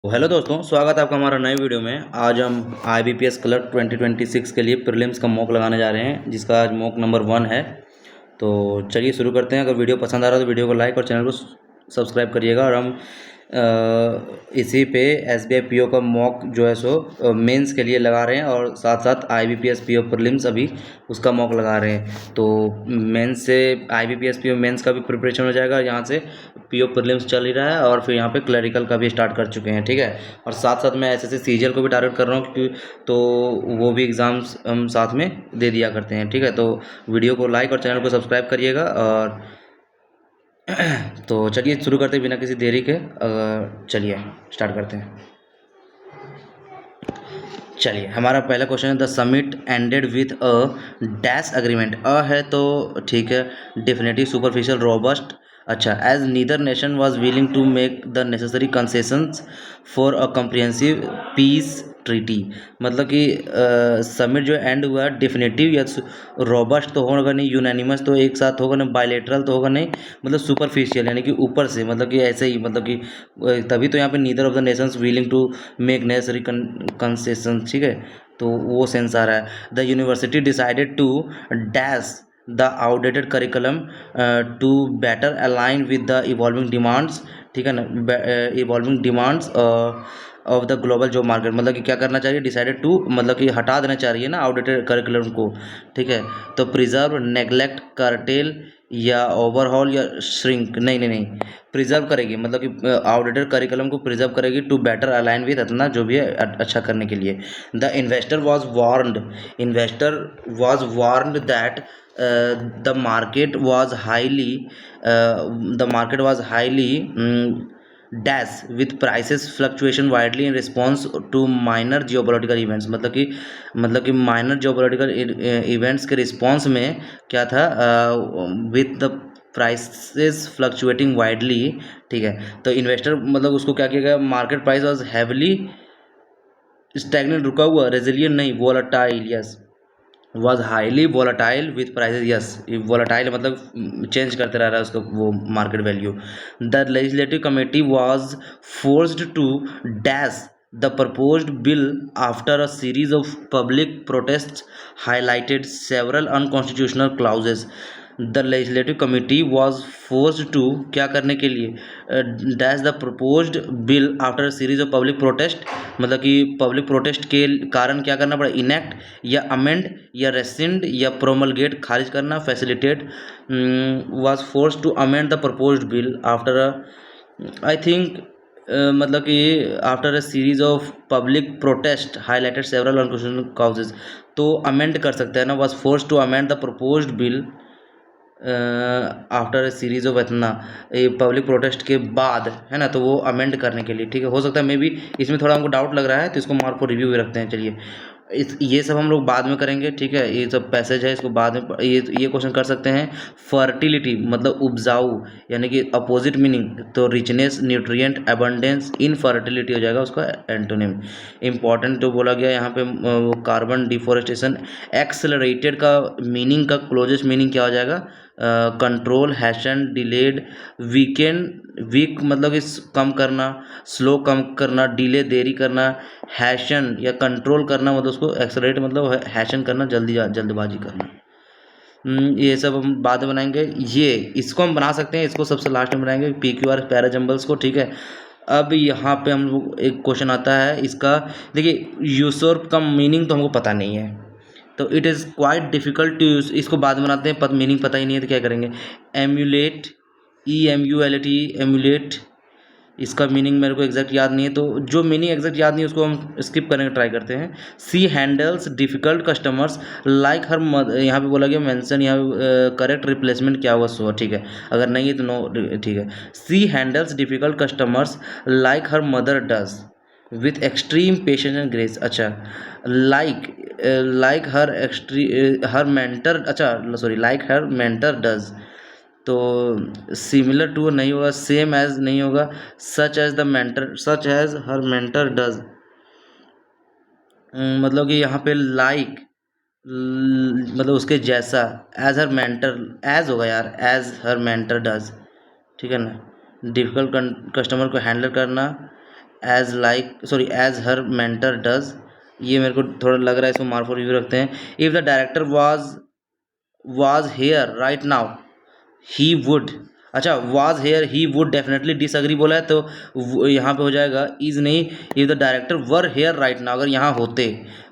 तो हेलो दोस्तों, स्वागत है आपका हमारा नए वीडियो में। आज हम IBPS क्लर्क 2026 के लिए प्रीलिम्स का मॉक लगाने जा रहे हैं, जिसका आज मॉक नंबर 1 है। तो चलिए शुरू करते हैं। अगर वीडियो पसंद आ रहा है तो वीडियो को लाइक और चैनल को सब्सक्राइब करिएगा। और हम इसी पे SBI PO का मॉक जो है सो मेंस के लिए लगा रहे हैं, और साथ साथ IBPS PO प्रीलिम्स अभी उसका मॉक लगा रहे हैं। तो मेंस से IBPS PO मेंस का भी प्रिपरेशन हो जाएगा। यहाँ से PO प्रीलिम्स चल ही रहा है, और फिर यहाँ पे क्लरिकल का भी स्टार्ट कर चुके हैं, ठीक है। और साथ साथ मैं SSC CGL को भी टारगेट कर रहा हूँ, क्योंकि तो वो भी एग्ज़ाम्स हम साथ में दे दिया करते हैं, ठीक है। तो वीडियो को लाइक और चैनल को सब्सक्राइब करिएगा। और तो चलिए शुरू करते हैं बिना किसी देरी के। चलिए स्टार्ट करते हैं। चलिए, हमारा पहला क्वेश्चन है, the summit ended with a dash agreement. है तो ठीक है, डेफिनेटिव, सुपरफिशियल, रोबस्ट। अच्छा, as neither nation was willing to make the necessary concessions for a comprehensive peace treaty. मतलब कि समिट जो एंड हुआ डेफिनेटिव या रोबस्ट तो होगा नहीं, यूनानिमस तो एक साथ होगा नहीं, बायलेटरल तो होगा नहीं, मतलब सुपरफिशियल यानी कि ऊपर से, मतलब कि ऐसे ही, मतलब कि तभी तो यहाँ पे neither of the nations willing to make necessary concession, ठीक है। तो वो सेंस आ रहा है। The university decided to dash the outdated curriculum to better align with the evolving demands, ठीक है ना, evolving demands of the global job market. मतलब कि क्या करना चाहिए, डिसाइडेड टू, मतलब कि हटा देना चाहिए ना आउटडेटेड करिकुलम को, ठीक है। तो प्रिजर्व, नेग्लेक्ट, कर्टेल या ओवरहॉल या श्रिंक, नहीं नहीं नहीं, प्रिजर्व करेगी, मतलब कि आउटडेटेड करिकुलम को प्रिजर्व करेगी टू बेटर अलाइन विद, अपना जो भी है अच्छा करने के लिए। The investor was warned that the market was highly dash with prices fluctuation widely in response to minor geopolitical events. मतलब कि माइनर जियोपॉलिटिकल इवेंट्स के रिस्पॉन्स में क्या था, with the prices fluctuating widely, ठीक है। तो इन्वेस्टर, मतलब उसको क्या किया गया, market price was heavily stagnant, रुका हुआ, रेजिलियंट नहीं, volatile, yes, was highly volatile with prices, yes, volatile मतलब चेंज करते रह रहा है उसका वो market value. The legislative committee was forced to dash the proposed bill after a series of public protest highlighted several unconstitutional clauses. The legislative committee was forced to, क्या करने के लिए, dash the proposed bill after series of public protest, मतलब कि public protest के कारण क्या करना पड़ा, इनेक्ट या अमेंड या रेसिंड या प्रोमलगेट, खारिज करना, facilitate, was force to amend the proposed bill after I think, मतलब कि after a series of public protest highlighted several unconstitutional causes. तो अमेंड कर सकते हैं ना, was force to amend the proposed bill after a series of, इतना ये public protest के बाद है ना, तो वो अमेंड करने के लिए, ठीक है। हो सकता है मे बी इसमें थोड़ा हमको डाउट लग रहा है, तो इसको मार्क को रिव्यू में रखते हैं। चलिए, ये सब हम लोग बाद में करेंगे, ठीक है। ये सब पैसेज है, इसको बाद में ये क्वेश्चन कर सकते हैं। फर्टिलिटी मतलब उपजाऊ, यानी कि अपोजिट मीनिंग, तो रिचनेस, न्यूट्रिएंट, एबंडेंस, इनफर्टिलिटी हो जाएगा उसका एंटोनिम। इंपॉर्टेंट जो बोला गया यहाँ पे, वो कार्बन डिफोरेस्टेशन एक्सेलरेटेड का मीनिंग का क्लोजेस्ट मीनिंग क्या हो जाएगा, कंट्रोल, हैशन, डिलेड, वीक मतलब इस कम करना, स्लो कम करना, डिले देरी करना, हैशन या कंट्रोल करना, मतलब उसको एक्सेलरेट मतलब हैशन करना, जल्दबाजी करना। ये सब हम बाद में बनाएंगे। ये इसको हम बना सकते हैं, इसको सबसे लास्ट में बनाएंगे, PQR पैराजम्बल्स को, ठीक है। अब यहाँ पे हम लोग एक क्वेश्चन आता है इसका, देखिए यूसर्प का मीनिंग तो हमको पता नहीं है, तो it is quite difficult to use. इसको बाद में बनाते हैं, मीनिंग पता ही नहीं है तो क्या करेंगे। एम्यूलेट, EMULAT, एम्यूलेट, इसका मीनिंग मेरे को एग्जैक्ट याद नहीं है, तो जो मीनिंग एग्जैक्ट याद नहीं है उसको हम स्किप करने का ट्राई करते हैं। सी हैंडल्स डिफ़िकल्ट कस्टमर्स लाइक हर यहाँ पे बोला गया मेंशन, यहाँ करेक्ट रिप्लेसमेंट क्या हुआ, सो ठीक है, अगर नहीं है तो नो, ठीक है। She handles difficult customers like her mother does with extreme patience and grace. अच्छा, लाइक हर मेंटर, अच्छा sorry, like her mentor does, तो सिमिलर टू नहीं होगा, सेम एज नहीं होगा, such as her mentor does, मतलब कि यहाँ पे लाइक मतलब उसके जैसा, एज हर मेंटर, एज होगा यार, एज हर मेंटर डज, ठीक है ना। डिफ़िकल्ट कस्टमर को हैंडल करना, as like sorry as her mentor does, ये मेरे को थोड़ा लग रहा है, इसको मार्क फॉर रिव्यू रखते हैं। If the director was here right now he would, अच्छा was here he would definitely disagree बोला है, तो यहाँ पे हो जाएगा इज नहीं, if the director were here right now, अगर यहाँ होते,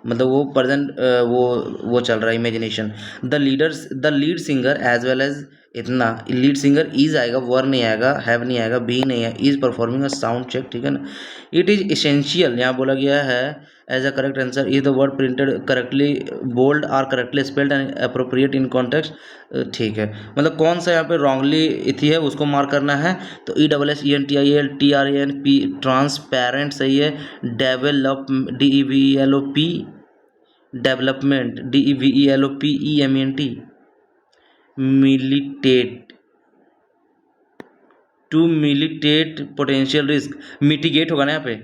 मतलब वो प्रेजेंट वो चल रहा है imagination. The lead singer as well as, इतना लीड सिंगर इज आएगा, वर नहीं आएगा, हैव नहीं आएगा, बी नहीं है, is performing a sound check, ठीक है ना। इट इज इसेंशियल, यहाँ बोला गया है as a correct answer, is the word printed correctly bold or correctly spelled and appropriate in context, ठीक है। मतलब कौन सा यहाँ पे रॉन्गली इथी है उसको मार्क करना है, तो ESSENTIAL TRANSPARENT ट्रांसपेरेंट सही है। Develop DEVELOP development DEVELOPEMENT, militate to militate potential risk, mitigate होगा ना यहाँ पे,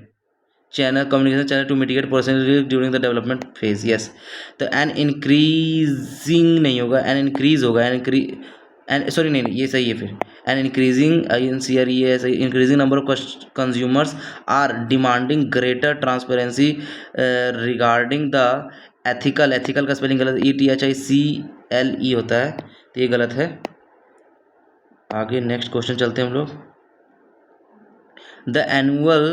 channel communication channel to mitigate potential risk during the development phase, yes. तो एन इंक्रीजिंग नहीं होगा, एन इंक्रीज होगा, एन सॉरी नहीं ये सही है फिर, एन इंक्रीजिंग INCRE है सही, increasing number of consumers are demanding greater transparency regarding the ethical का स्पेलिंग गलत, ETHICLE होता है, तो ये गलत है। आगे नेक्स्ट क्वेश्चन चलते हैं हम लोग। द एनुअल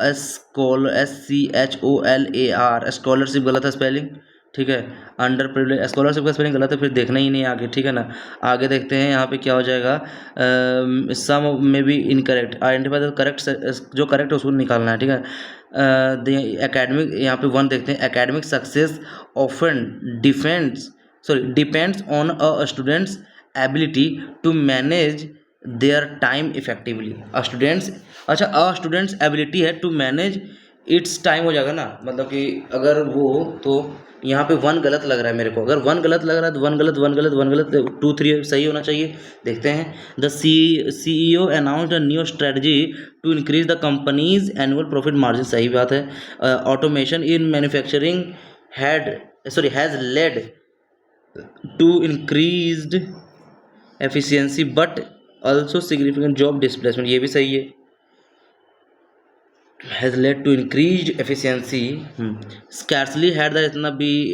SCHOLAR स्कॉलरशिप गलत है स्पेलिंग, ठीक है। अंडर प्रिविलेज स्कॉलरशिप का स्पेलिंग गलत है, फिर देखना ही नहीं आगे, ठीक है ना। आगे देखते हैं यहाँ पे क्या हो जाएगा, सम में be incorrect, identify the correct, जो करेक्ट है उसको निकालना है, ठीक है। एकेडमिक यहाँ पे 1 देखते हैं, academic success often depends on a student's ability to manage their time effectively, students, अच्छा अ स्टूडेंट्स एबिलिटी है टू मैनेज इट्स टाइम हो जाएगा ना, मतलब कि अगर वो, तो यहाँ पे 1 गलत लग रहा है मेरे को, अगर 1 गलत लग रहा है तो 1 गलत 1 गलत 1 गलत 2 3 सही होना चाहिए। देखते हैं, the CEO announced a new strategy to increase the company's annual profit margin, सही बात है। Automation in manufacturing has led to increased efficiency but also significant job displacement, ये भी सही है। Has led to increased efficiency, scarcely had the,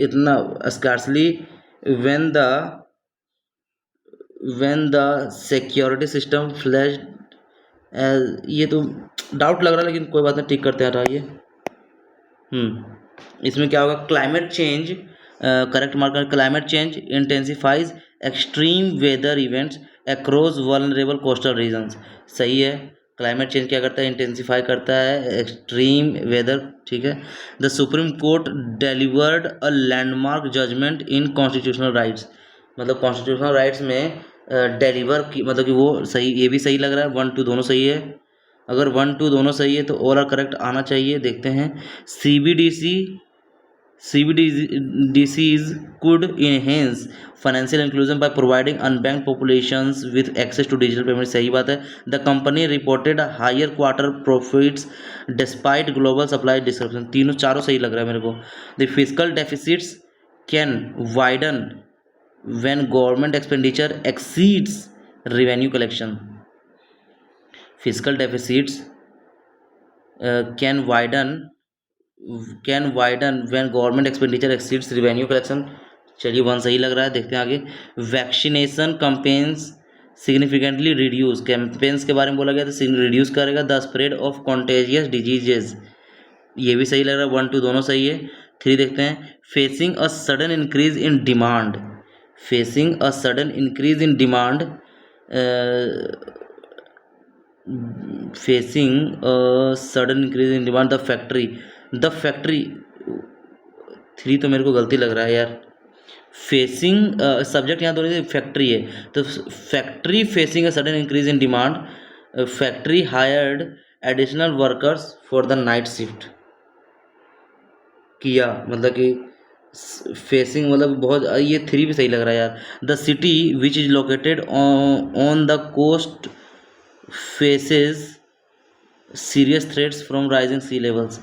इतना scarcely when the security system flash, ये तो डाउट लग रहा है, लेकिन कोई बात नहीं, ठीक करते हैं, हटाइए। इसमें क्या होगा, climate change, correct marker, climate change intensifies extreme weather events across vulnerable coastal regions, सही है। क्लाइमेट चेंज क्या करता है, इंटेंसिफाई करता है एक्सट्रीम वेदर, ठीक है। The supreme court delivered a landmark judgement in constitutional rights, मतलब कॉन्स्टिट्यूशनल राइट्स में डिलीवर की, मतलब कि वो सही, ये भी सही लग रहा है, 1 2 दोनों सही है। अगर 1 2 दोनों सही है तो और करेक्ट आना चाहिए, देखते हैं। CBDCs could enhance financial inclusion by providing unbanked populations with access to digital payments, सही बात है। The company reported higher quarter profits despite global supply disruption, तीनों चारों सही लग रहा है मेरे को। The fiscal deficits can widen when government expenditure exceeds revenue collection, fiscal deficits can widen when government expenditure exceeds revenue collection, चलिए 1 सही लग रहा है, देखते हैं आगे। Vaccination campaigns significantly reduce, campaigns के बारे में बोला गया तो रिड्यूस करेगा the spread of contagious diseases, ये भी सही लग रहा है, 1 2 दोनों सही है। 3 देखते हैं, facing a sudden increase in demand, facing a sudden increase in demand, facing a sudden increase in demand the factory 3 तो मेरे को गलती लग रहा है यार, फेसिंग सब्जेक्ट यहाँ दोनों फैक्ट्री है, तो factory facing a sudden increase in demand, factory hired additional workers for the night shift किया, मतलब कि फेसिंग मतलब बहुत, ये 3 भी सही लग रहा है यार। The city which is located on the coast faces serious threats from rising sea levels,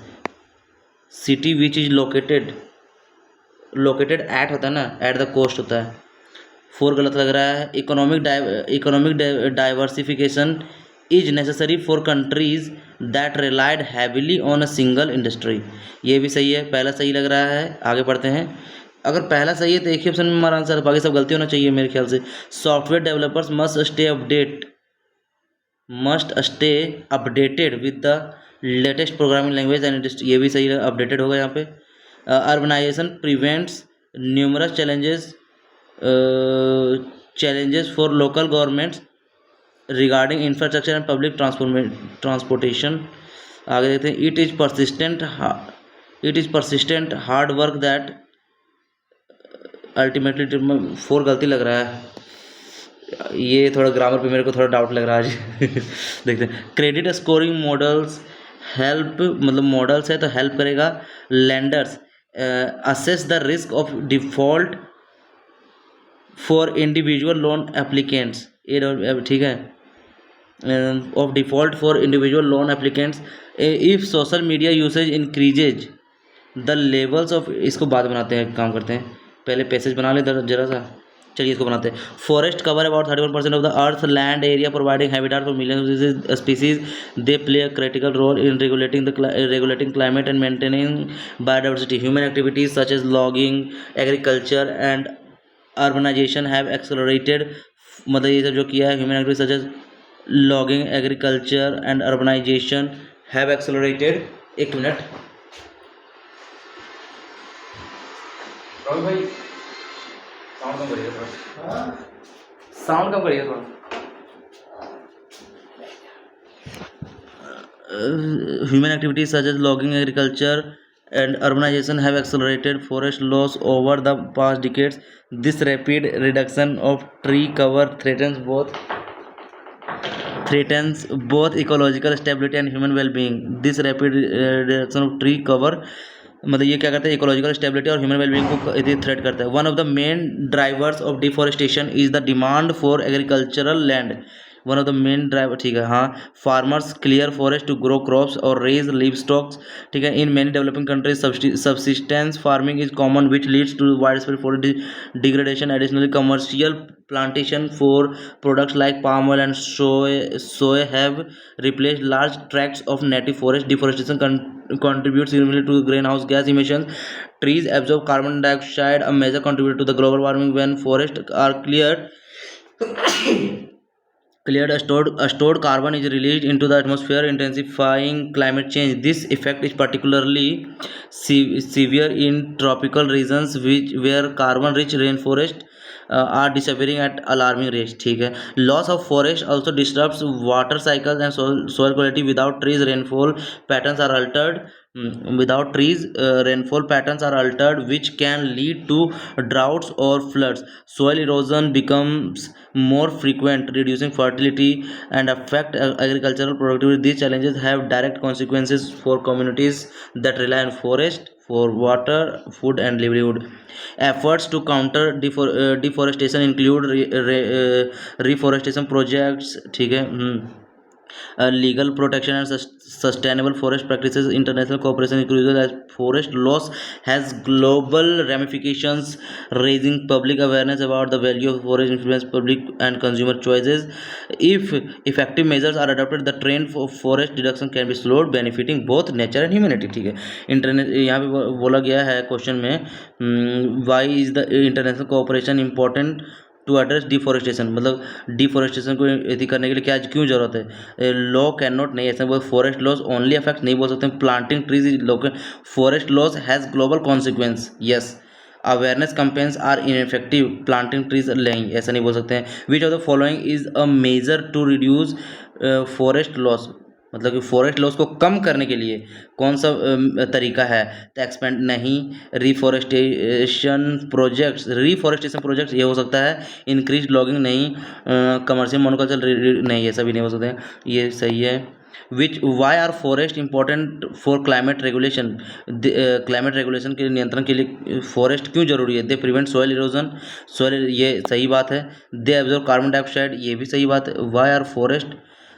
city which is located at होता है ना, एट द कोस्ट होता है, 4 गलत लग रहा है। Economic diversification is necessary for countries that relied heavily on a single industry. ये भी सही है, पहला सही लग रहा है। आगे बढ़ते हैं। अगर पहला सही है तो एक ही ऑप्शन में हमारा आंसर है, बाकी सब गलती होना चाहिए मेरे ख्याल से। Software developers must stay updated with the latest programming language and industry. ये भी सही है, अपडेटेड होगा यहाँ पे। Urbanisation prevents numerous challenges for local governments regarding infrastructure and public transportation। आगे देखते हैं। It is persistent hard work that ultimately. 4 गलती लग रहा है, ये थोड़ा ग्रामर पे मेरे को थोड़ा डाउट लग रहा है आज। देखते हैं। क्रेडिट स्कोरिंग मॉडल्स हेल्प, मतलब मॉडल्स है तो हेल्प करेगा landers assess the risk of default for individual loan applicants. ये ठीक है, of default for individual loan applicants if social media usage increases the levels of. इसको बाद बनाते हैं, काम करते हैं, पहले पैसेज बना ले जरा सा। चलिए इसको बनाते हैं। Forest cover about 31% of the earth land area providing habitat for millions of species. They play a critical role in regulating climate and maintaining biodiversity. Human activities such as logging, agriculture and urbanization have accelerated, मतलब ये सब जो किया है, human activities such as logging, agriculture and urbanisation have accelerated. एक minute भाई, sound कम करिए थोड़ा, साउंड कम करिए थोड़ा। Human activities such as logging, agriculture and urbanization have accelerated forest loss over the past decades. This rapid reduction of tree cover threatens both ecological stability and human well-being. This rapid reduction of tree cover, मतलब ये क्या करता है, ecological stability और human wellbeing को threat करता है। One of the main drivers of deforestation is the demand for agricultural land. One of the main driver, ठीक है, हाँ। Farmers clear forest to grow crops और रेज लिव स्टॉक्स, ठीक है। In many developing countries subsistence farming is common which leads to widespread forest degradation. Additionally commercial plantation for products like palm oil and soy have replaced large tracts of native forest. Deforestation contributes significantly to greenhouse gas emissions. Trees absorb carbon dioxide, a major contributor to the global warming. When forests are stored carbon is released into the atmosphere, intensifying climate change. This effect is particularly severe in tropical regions where carbon rich rainforest are disappearing at alarming rates, ठीक है। Loss of forest also disrupts water cycles and soil quality. Without trees rainfall patterns are altered. Rainfall patterns are altered, which can lead to droughts or floods. Soil erosion becomes more frequent, reducing fertility and affect agricultural productivity. These challenges have direct consequences for communities that rely on forest for water, food and livelihood. Efforts to counter deforestation include reforestation projects, ठीक है, legal protection and sustainable forest practices. International cooperation is crucial as forest loss has global ramifications. Raising public awareness about the value of forest influence public and consumer choices. If effective measures are adopted, the trend for forest reduction can be slowed, benefiting both nature and humanity, ठीक है। Internet यहाँ पे बोला गया है question में, why is the international cooperation important to address deforestation, मतलब deforestation को यदि करने के लिए क्या क्यों जरूरत है। लॉ कैन नॉट, नहीं ऐसा बोल। फॉरेस्ट लॉस ओनली अफेक्ट, नहीं बोल सकते। Planting trees is local. Forest loss has global consequence, yes. Awareness campaigns are ineffective, planting trees नहीं, ऐसा नहीं बोल सकते हैं। Which of the following is a measure to reduce forest loss, मतलब कि फॉरेस्ट लॉस को कम करने के लिए कौन सा तरीका है। तो एक्सपेंड नहीं। रिफॉरेस्टेशन प्रोजेक्ट्स ये हो सकता है। इंक्रीज लॉगिंग नहीं। कमर्शियल मोनोकल्चर नहीं, ये सभी नहीं हो सकते हैं, ये सही है। Why are forest important for climate regulation, climate regulation के नियंत्रण के लिए फॉरेस्ट क्यों जरूरी है। They prevent soil erosion, soil, ये सही बात है। दे एब्जॉर्ब कार्बन डाइऑक्साइड, ये भी सही बात है। Why are forest,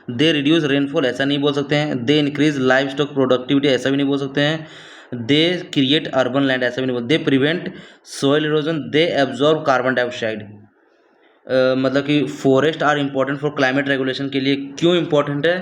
they reduce rainfall, ऐसा नहीं बोल सकते हैं। They increase livestock productivity, ऐसा भी नहीं बोल सकते हैं। दे क्रिएट अर्बन लैंड, ऐसा भी नहीं बोल। They prevent soil erosion, they absorb carbon dioxide, मतलब कि forest are important for climate regulation के लिए क्यों इम्पोर्टेंट है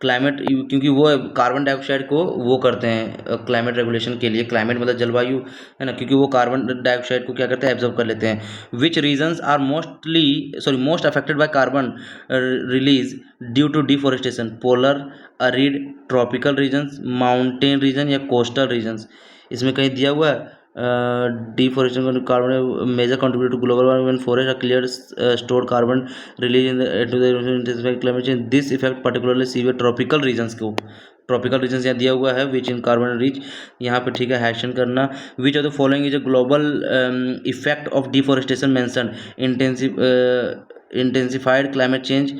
क्लाइमेट, क्योंकि वो कार्बन डाइऑक्साइड को वो करते हैं क्लाइमेट रेगुलेशन के लिए, क्लाइमेट मतलब जलवायु है ना, क्योंकि वो कार्बन डाइऑक्साइड को क्या करते हैं, एब्जॉर्ब कर लेते हैं। Which regions are most affected by carbon release due to deforestation, polar, arid, tropical regions, mountain region या कोस्टल रीजन्स। इसमें कहीं दिया हुआ है deforestation carbon major contributor to global warming when forests are cleared, stored carbon release in the into the intensify climate change. This effect particularly severe tropical regions को, tropical regions यहाँ दिया हुआ है विच इन कार्बन रिच, यहाँ पे ठीक है हैशन करना। Which of the following is a global effect of deforestation mention, intensified climate change,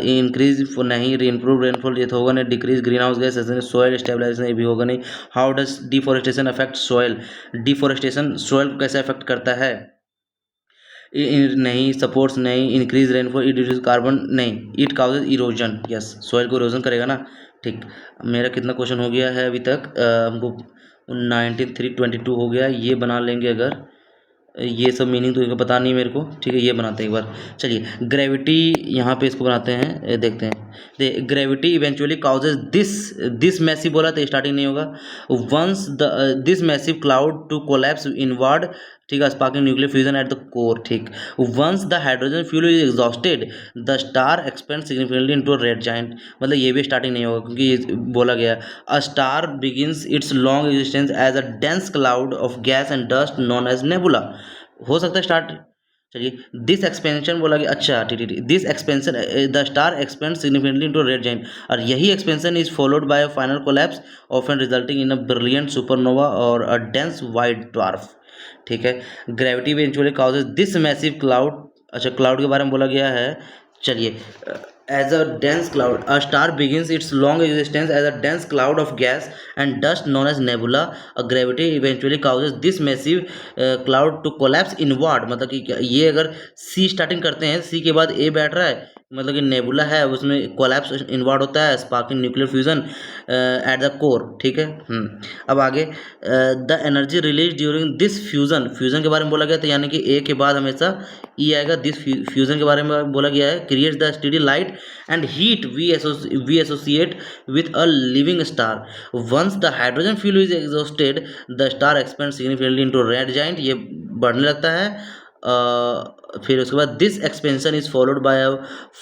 increase नहीं, इम्प्रूव रेनफॉल ये तो होगा नहीं, decrease green house gas, soil stabilisation ये भी होगा नहीं। How does deforestation affect soil, deforestation soil को कैसे अफेक्ट करता है, नहीं, सपोर्ट्स नहीं, increase rainfall, it reduce carbon नहीं, it causes erosion, yes soil को इरोजन करेगा ना। ठीक, मेरा कितना क्वेश्चन हो गया है अभी तक, हमको 19 3 22 हो गया, ये बना लेंगे अगर, ये सब मीनिंग तो इनका पता नहीं मेरे को, ठीक है ये बनाते हैं एक बार। चलिए ग्रेविटी यहाँ पे इसको बनाते हैं, देखते हैं। Gravity eventually causes this massive, बोला तो स्टार्टिंग नहीं होगा, once the this massive cloud to collapse inward, ठीक है, sparking nuclear fusion at the core. ठीक, once the hydrogen fuel is exhausted the star expand significantly into a red giant, मतलब ये भी स्टार्टिंग नहीं होगा क्योंकि ये बोला गया a star begins its long existence as a dense cloud of gas and dust known as nebula, हो सकता है स्टार्ट। चलिए दिस एक्सपेंशन बोला गया, अच्छा ठीक, this expansion the star expand significantly into red giant, और यही expansion is followed by a final collapse often resulting in a brilliant supernova और अ डेंस वाइट ड्वार्फ। ठीक है, gravity eventually causes this massive cloud, अच्छा cloud के बारे में बोला गया है। चलिए as a dense cloud, a star begins its long existence as a dense cloud of gas and dust known as nebula. A gravity eventually causes this massive cloud to collapse inward, मतलब कि ये अगर C starting करते हैं, C के बाद A बैठ रहा है, मतलब कि नेबुला है उसमें कोलैप्स इनवर्ड होता है, sparking nuclear fusion at the core. ठीक है, अब आगे the energy release during this fusion, fusion के बारे में बोला गया था, यानी कि ए के बाद हमेशा ई आएगा, दिस फ्यूजन के बारे में बोला गया है, creates the steady light and heat we associate with a living star, once the hydrogen fuel is exhausted the star expand significantly into red giant, ये बढ़ने लगता है। फिर उसके बाद this expansion is followed by a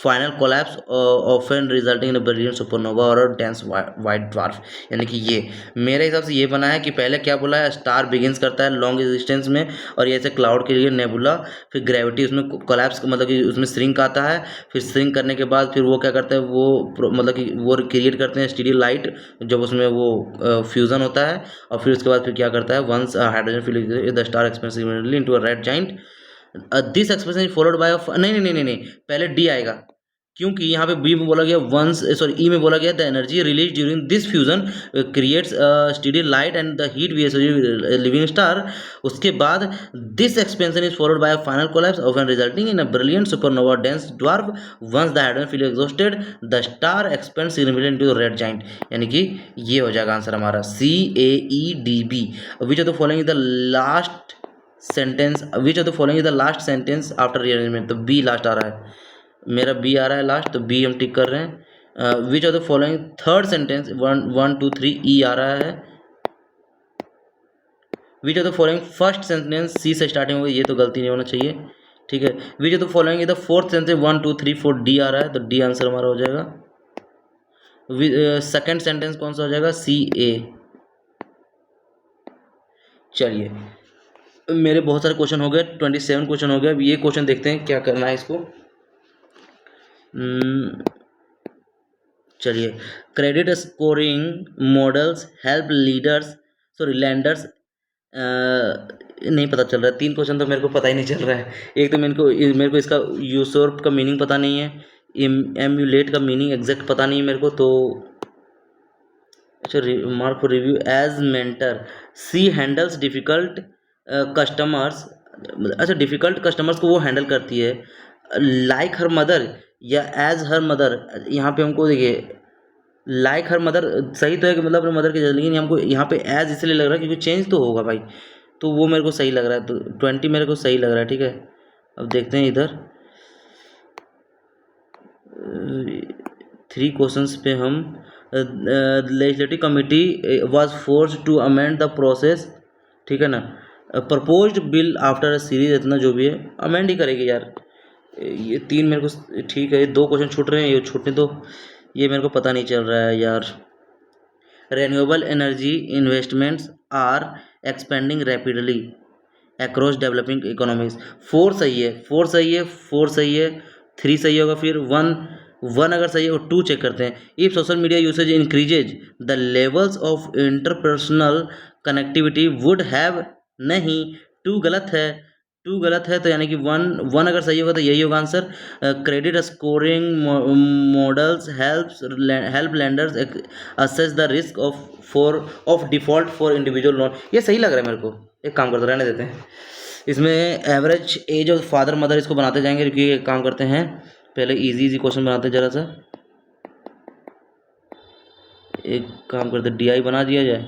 final collapse often resulting in a brilliant supernova और a dense white dwarf, यानी कि ये मेरे हिसाब से ये बना है कि पहले क्या बोला है, स्टार बिगिंस करता है लॉन्ग एग्जिस्टेंस में, और ये ऐसे क्लाउड के लिए नेबुला, फिर ग्रेविटी उसमें कोलैप्स मतलब कि उसमें श्रिंक आता है, फिर श्रिंक करने के बाद फिर वो क्या करता है, वो मतलब कि वो क्रिएट करते हैं स्टीडी लाइट जब उसमें वो फ्यूजन होता है, और फिर उसके बाद फिर क्या करता है, once hydrogen fuel the star expensive into a red giant, this expression is followed by नहीं, पहले डी आएगा, क्योंकि यहाँ पे बी में बोला गया वंस, सॉरी ई में बोला गया the energy release during this fusion creates steady light and the heat we living star, उसके बाद this expansion is followed by final collapse of an resulting in a brilliant supernova dense dwarf, once the hydrogen fuel exhausted the star expand significantly into red giant, यानी कि ये हो जाएगा answer हमारा CAEDB। Which of the following is the last sentence, which of the following is the last sentence after rearrangement, तो B last आ रहा है, मेरा बी आ रहा है लास्ट, तो बी हम टिक कर रहे हैं। Which of the following third sentence 1 2 3 E आ रहा है, which of the following first sentence C से स्टार्टिंग होगी, ये तो गलती नहीं होना चाहिए। ठीक है, which of the following is the fourth sentence 1 2 3 4 D आ रहा है, तो डी आंसर हमारा हो जाएगा। सेकेंड सेंटेंस कौन सा हो जाएगा, CA। चलिए मेरे बहुत सारे क्वेश्चन हो गए, 27 क्वेश्चन हो गए, अब ये क्वेश्चन देखते हैं क्या करना है इसको। चलिए credit scoring models help leaders, sorry landers, नहीं पता चल रहा है, 3 क्वेश्चन तो मेरे को पता ही नहीं चल रहा है। एक तो मेरे को इसका यूसोर्प का मीनिंग पता नहीं है, एम्यूलेट का मीनिंग एग्जैक्ट पता नहीं है मेरे को, तो अच्छा mark for review as mentor, she handles difficult customers, अच्छा डिफ़िकल्ट कस्टमर्स को वो हैंडल करती है, लाइक हर मदर या एज हर मदर, यहाँ पे हमको देखिए लाइक हर मदर सही तो है कि मतलब अपने मदर की जगह, लेकिन हमको यहाँ पे एज इसलिए लग रहा है क्योंकि चेंज तो होगा भाई, तो वो मेरे को सही लग रहा है, तो 20 मेरे को सही लग रहा है। ठीक है, अब देखते हैं इधर 3 क्वेश्चंस पे हम legislative committee was forced to amend the process, ठीक है ना, proposed bill after a series, इतना जो भी है अमेंड ही करेगी यार। ये 3 मेरे को ठीक है, ये 2 क्वेश्चन छूट रहे हैं, ये छूटने दो, ये मेरे को पता नहीं चल रहा है यार। Renewable energy investments are expanding rapidly across developing economies. 4 सही है, 4 सही है, 4 सही है, 3 सही होगा, फिर 1 अगर सही है और 2 चेक करते हैं। If social media usage increases the levels of interpersonal connectivity would have, नहीं, 2 गलत है, 2 गलत है, तो यानी कि 1 अगर सही होगा तो यही होगा answer. Credit scoring models help lenders assess the risk of default for individual loan. ये सही लग रहा है मेरे को, एक काम करते रहने देते हैं। इसमें average age of father mother इसको बनाते जाएंगे, क्योंकि एक काम करते हैं, पहले इजी क्वेश्चन बनाते हैं जरा सा। एक काम करते DI बना दिया जाए।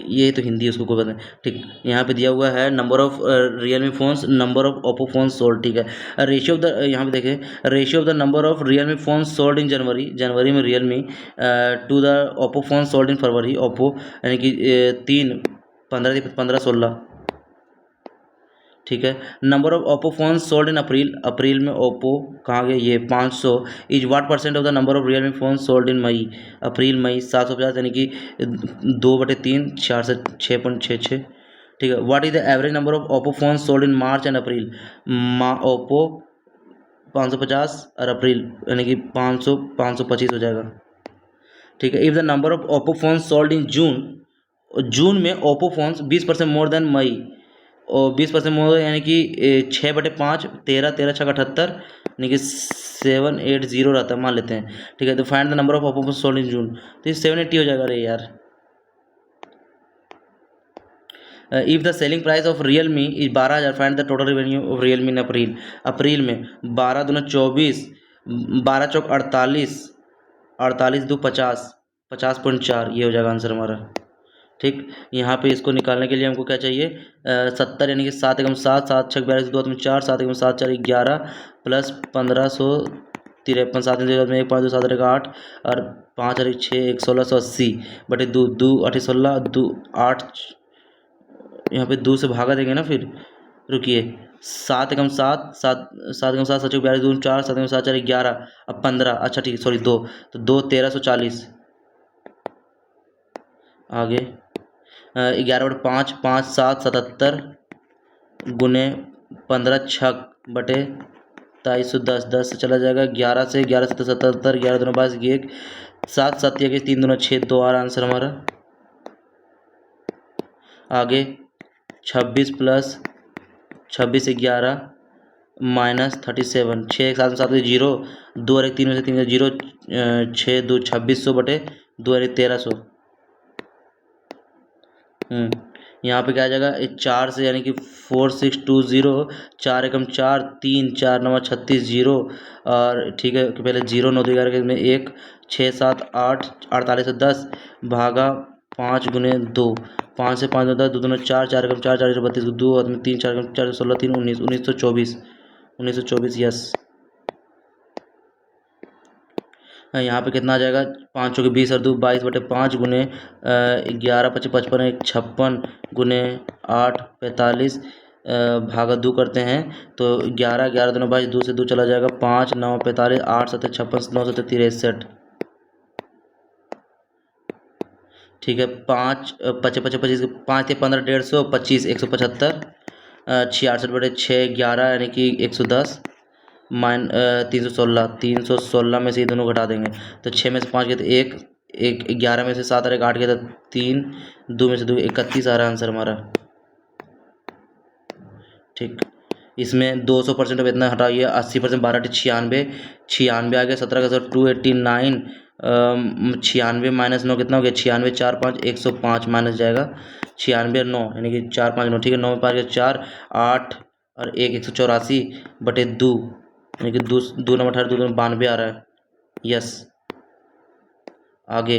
ये तो हिंदी, उसको कोई पता नहीं, ठीक। यहाँ पे दिया हुआ है number of Realme phones, number of Oppo phones sold, ठीक है। रेशियो ऑफ द, यहाँ पे देखें, ratio of the number of Realme phones sold in January में Realme to the Oppo phone sold in February, Oppo यानी कि 3, 15, 16, ठीक है। Number of Oppo phone sold in April में ओप्पो कहाँ गए, ये 500 is what percent of the number of Realme phone sold इन मई, मई 750, यानी कि 2/3, 4 से 6.66, ठीक है। What is the average number of Oppo phone sold in March and April, Oppo 550 और अप्रैल यानी कि 525 हो जाएगा, ठीक है। If the number of Oppo phone sold in June में Oppo phones 20% more than May, और 20% मोर यानी कि 6/5, 13, 13 छः 78, यानी कि 780 रहता है, मान लेते हैं, ठीक है। तो find the number of Oppo phone sold in June, तो ये 780 हो जाएगा। अरे यार, if the selling price of Realme is 12,000, find the total revenue of Realme in April में 12 दूना 24, 12 चौक 48, 48 दो 50, 50.4, ये हो जाएगा आंसर हमारा, ठीक। यहाँ पे इसको निकालने के लिए हमको क्या चाहिए, 70, यानी कि 7 एकम 7, 7 छः 42, 2 में 4, 7 एकम 7 4 11 प्लस 1553, 7 में 1 5 2 7 8 और 5 और 6 1 1680 बटे 2, 2 8 16, 2 8, यहाँ पे 2 से भागा देंगे ना, फिर रुकिए, 7 एकम 7, 7 7 एकम 7 7 42 2 4, 7 एकम 7 4 11, अब 15, अच्छा ठीक है, सॉरी 2, तो 2 1340, आगे 11/5, 5 7 77 गुने 15 छक बटे 2310, 10 से चला जाएगा, 11 से 11 7 77, 11 दूना 22, 1 7 7 के 3 दूना 6, 2 आ रहा आंसर हमारा। आगे 26 प्लस 26 11 माइनस 37, 6 1 7 7 जीरो, 2 और 1 3 में से 3 जीरो, 6 2 2600 बटे 2 और 1 1300। यहाँ पे क्या आ जाएगा, 4 से, यानी कि 4620, 4 एकम 4, 3 4 9 36 जीरो, और ठीक है, पहले 0 9 2 11 में 1 6 7 8 48 से 10 भागा 5 गुने 2, 5 से 5 10, 2 दूना 4, 4 एकम 4 4 32, 2 में 3 4 एकम 4 16 3 19 1924, 1924, यस। यहाँ पे कितना आ जाएगा, 5 चौके 20 और 2 22/5 गुने 11 25 55 1 56 गुने 8 45 भागा 2 करते हैं, तो 11 11 दूना 22, 2 से 2 चला जाएगा, 5 9 45, 8 7 56, 9 7 63, ठीक है। 5 25 25 5 थे 15 150, 25 175, 66/6 11 यानी कि 110 316 में से ये दोनों घटा देंगे, तो 6 में से 5 गए तो 1 1, 11 में से 7 और 1 8 गया तो 3, 2 में से 2 31 आ रहा आंसर हमारा, ठीक। इसमें 200% अब इतना हटाइए, 80%, 12 96, 96 आ गया, 17 का 289, 96 माइनस 9 कितना हो गया, 96 4 5 105 माइनस जाएगा, 96 और 9 यानी कि 4 5 9, ठीक है। 9 में 5 गया 4 8 और 1 184 बटे 2, यानी कि 2 नंबर 18 2 92 आ रहा है, यस। आगे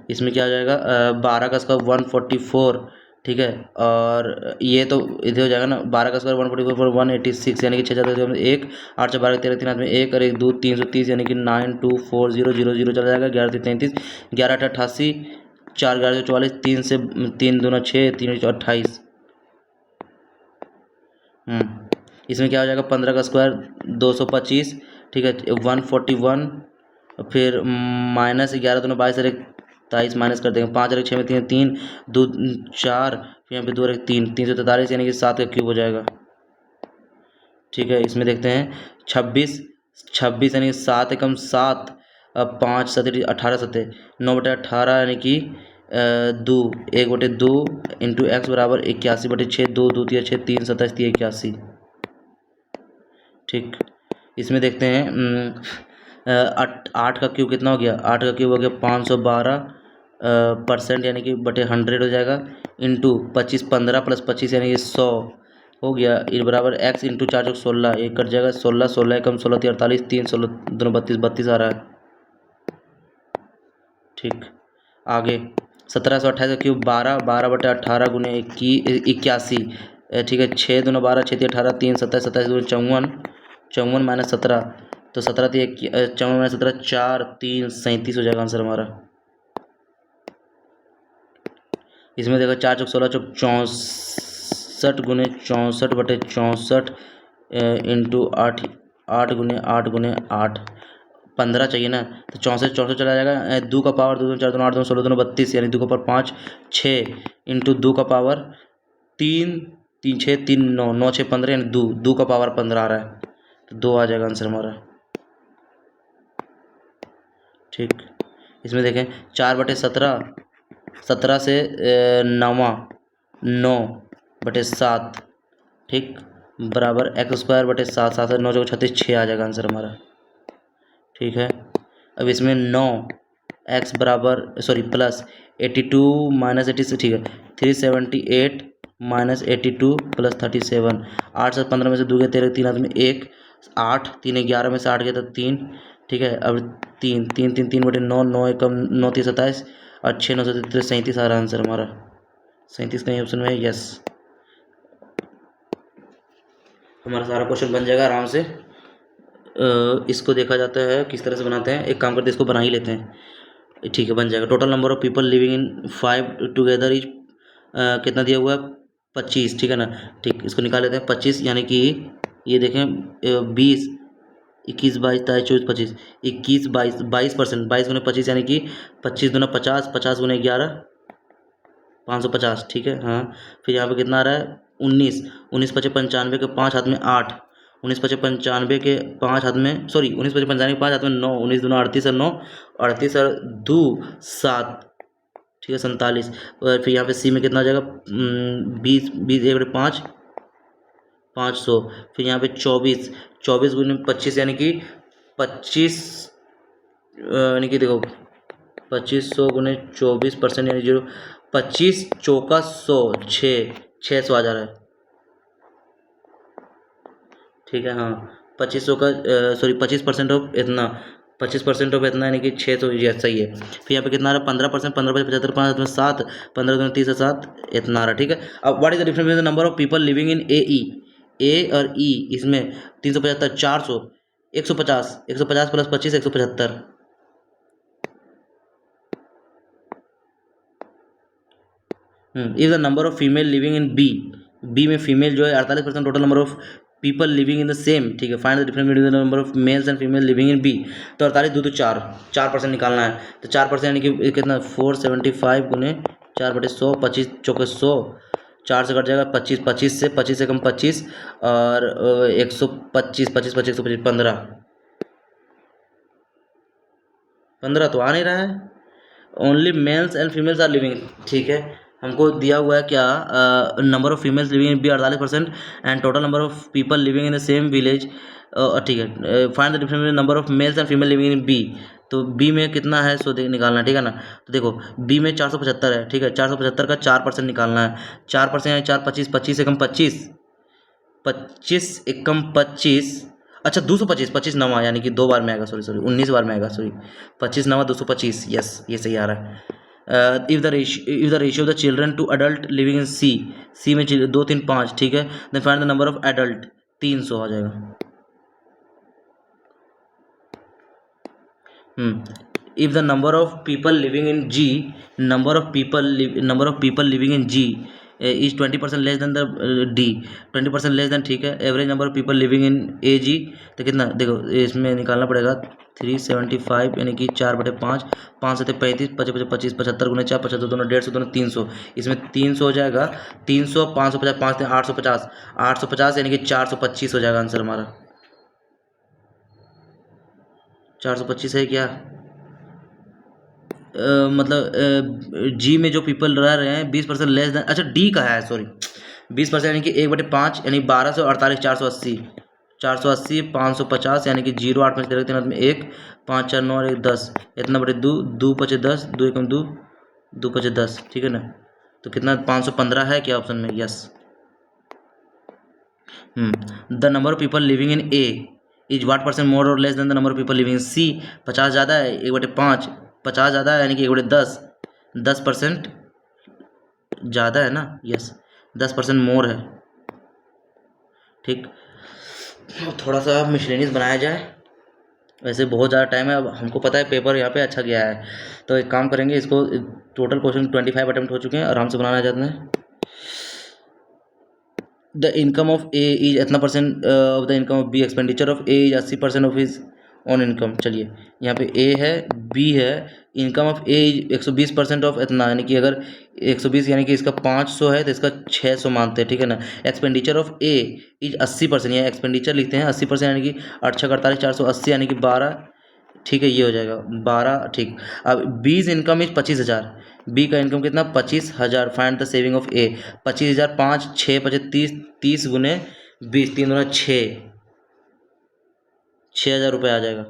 इसमें क्या आ जाएगा, 12 का इसका 144, ठीक है। और ये तो इधर हो जाएगा ना, 12 का स्क्वायर 144 186 यानी कि 6 एक, 8 से 12 13 3 हाथ में एक, और 1 2 330 यानी कि 924000 चला जाएगा। 11 से 33, 11 8 88, 4 11 44, 3 से 3 दूना 6, 3 28। इसमें क्या हो जाएगा, 15 का स्क्वायर 225, ठीक है, 141, फिर माइनस 11 दूना 22 और 23 माइनस कर देंगे, 5 और 6 में 3 3 2 4, फिर यहाँ पे 2 और 3 343 यानी कि 7 का क्यूब हो जाएगा। ठीक है, इसमें देखते हैं 26 26 यानी कि 7 एकम 7, 5 7 18 7, 9/18 यानी कि 2 1/2 इंटू एक्स बराबर 81/6, 2 2 3 6 3 27 3 81। ठीक, इसमें देखते हैं 8 का क्यूब कितना हो गया, 8 का क्यूब हो गया 512% यानी कि बटे 100 हो जाएगा, इंटू 25 15 प्लस 25 यानी कि 100 हो गया, इन बराबर एक्स इंटू 4 चौक 16, एक कट जाएगा, 16 16 एकम 16 3 48, 3 16 दोनों 32 32 आ रहा है। ठीक, आगे 1728 का क्यूब 12 12/18 गुने 81, ठीक है, 6 दूना 12 6 3 18, 3 27 27 दूना 54, 54 माइनस 17, तो 17 3 54 माइनस 17 4 3 37 हो जाएगा आंसर हमारा। इसमें देखो 4 चौक 16 चौक 64 गुने 64/64 इंटू 8 8 गुने 8 गुने 8, 15 चाहिए ना, तो 64 64 चला जाएगा, 2 का पावर 2 4 2 8 2 16 2 32 यानी 2 का पावर 5 6 इंटू 2 का पावर 3 3 6 3 9 9 6 15 यानी 2 2 का पावर 15 आ रहा है, तो 2 आ जाएगा आंसर हमारा। ठीक, इसमें देखें 4/17, 17 से 9 9/7, ठीक, बराबर एक्स स्क्वायर बटे 7 7 से 9 चौक 36 6 आ जाएगा आंसर हमारा। ठीक है, अब इसमें 9 एक्स बराबर सॉरी प्लस 82 माइनस 86, ठीक है, 378 माइनस 82 प्लस 37, 8 से 15 में से 2 गए 13, 3 हाथ में 1, 8 3 11 में से 8 गया तो 3, ठीक है, अब 3 3 3 3/9 9 एकम 9 3 27 और 6 9 से 37 आ रहा आंसर हमारा। 37 कहीं ऑप्शन में है, यस, हमारा सारा क्वेश्चन बन जाएगा आराम से। इसको देखा जाता है किस तरह से बनाते हैं, एक काम करते हैं इसको बना ही लेते हैं। ठीक है, बन जाएगा। Total number of people living in 5 together is कितना दिया हुआ है, 25, ठीक है ना। ठीक, इसको निकाल लेते हैं। 25 यानी कि ये देखें 20 21 22 23 24 25 21 22 22%, 22 गुने 25 यानी कि 25 दूना 50 50 गुने 11 550, ठीक है। हाँ, फिर यहाँ पे कितना आ रहा है 19 19 पचे 95 के 5 हाथ में 8, 19 पचे 95 के 5 हाथ में सॉरी 19 पचे 95 के 5 हाथ में 9, 19 दूना 38 और 9 38 और 2 7, ठीक है, 47। और फिर यहाँ पे सी में कितना आ जाएगा 20 20 1/5 500, फिर यहाँ पे 24 24 गुने 25 यानी कि 25 यानी कि देखो 2500 गुने 24% यानी 0 25 चौका 100 600 आ जा रहा है, ठीक है। हाँ, 2500 का सॉरी 25% ऑफ इतना 25% ऑफ इतना यानी कि 600, ये सही है। फिर यहाँ पे कितना आ रहा है 15%, 15 5 75 5 में 7 15 दूनी 30 7 इतना आ रहा है, ठीक है। अब what is the difference between the number of people living in A और ई, इसमें 375 400 150 150 plus 25 175। If the number of female living in B में फीमेल जो है 48%, total number of people living in the same, ठीक है, find the difference between the number of males and female living in B. तो 48 2 तो 4% निकालना है, तो 4% यानी कि कितना 475 गुने 4/100 25 चौके 100, 4 से कट जाएगा 25 25 से 25 से कम 25 और 125 25 25 125 15 तो आ नहीं रहा है। Only males and females are living, ठीक है, हमको दिया हुआ है क्या number of females living in B 48% and total number of people living in the same village, ठीक है। Find the difference number of males and female living in B, तो बी में कितना है सो निकालना है, ठीक है ना। तो देखो बी में 475 है, ठीक है, 475 का 4% निकालना है, 4% यानी 4 25 25 एकम 25 25 एकम 25, अच्छा 225 25 नवा यानी कि 2 बार में आएगा, सॉरी 19 बार में आएगा, सॉरी 25 नवा 225, यस ये सही आ रहा है। If the ratio of the children to adult living in C में 2 3 5, ठीक है, then find the number of adult, 300 आ जाएगा। If the number of people living in G, number of people living in G is 20% less than the D, 20% less than, ठीक है, average number of people living in A जी, तो कितना देखो इसमें निकालना पड़ेगा 375 यानी कि 4/5, 5 से 35, 25 25, 75 गुने 4 75 दोनों 150 दोनों 300, इसमें 300 हो जाएगा, 300 550 5 850, 850 यानी कि 425 हो जाएगा आंसर हमारा। 425 है क्या? मतलब जी में जो पीपल रह रहे हैं 20% लेस देन, अच्छा डी का है, सॉरी 20% यानी कि 1/5 यानी 1248, 480, 480 550 यानी कि 0 8 में से रखते हैं, 1 5 4 9 1 10, इतना बटे 2 2 5 10, 2 1 2 2 5 10, ठीक है ना, तो कितना 515 है क्या ऑप्शन में? Yes. The number of people living in A is what percent more और less than the number of people living in C? 50 ज़्यादा है 1/5, 50 ज़्यादा है यानी कि 1/10, 10% ज़्यादा है ना, यस 10% मोर है, ठीक। अब थोड़ा सा मिसलेनियस बनाया जाए, वैसे बहुत ज़्यादा टाइम है, अब हमको पता है पेपर यहाँ पे अच्छा गया है, तो एक काम करेंगे, इसको टोटल क्वेश्चन 25 अटेम्प्ट हो चुके हैं, आराम से बनाना चाहते हैं। The income of A is इतना percent of the income of B, expenditure of A is 80% of his own income. चलिए यहाँ पे ए है, बी है, income of A is 120% of इतना, यानी कि अगर 120 यानी कि इसका 500 है तो इसका 600 मानते हैं, ठीक है ना। एक्सपेंडिचर ऑफ ए इज 80%, या एक्सपेंडिचर लिखते हैं 80% यानी कि 8 6 48 480 यानी कि 12, ठीक है, ये हो जाएगा 12, ठीक। अब बीज इनकम इज 25,000, बी का इनकम कितना 25,000, फाइंड द सेविंग ऑफ ए। 25,000 5 6 5 30, 30 गुने 20, 3 गुना 6, 6,000 रुपये आ जाएगा।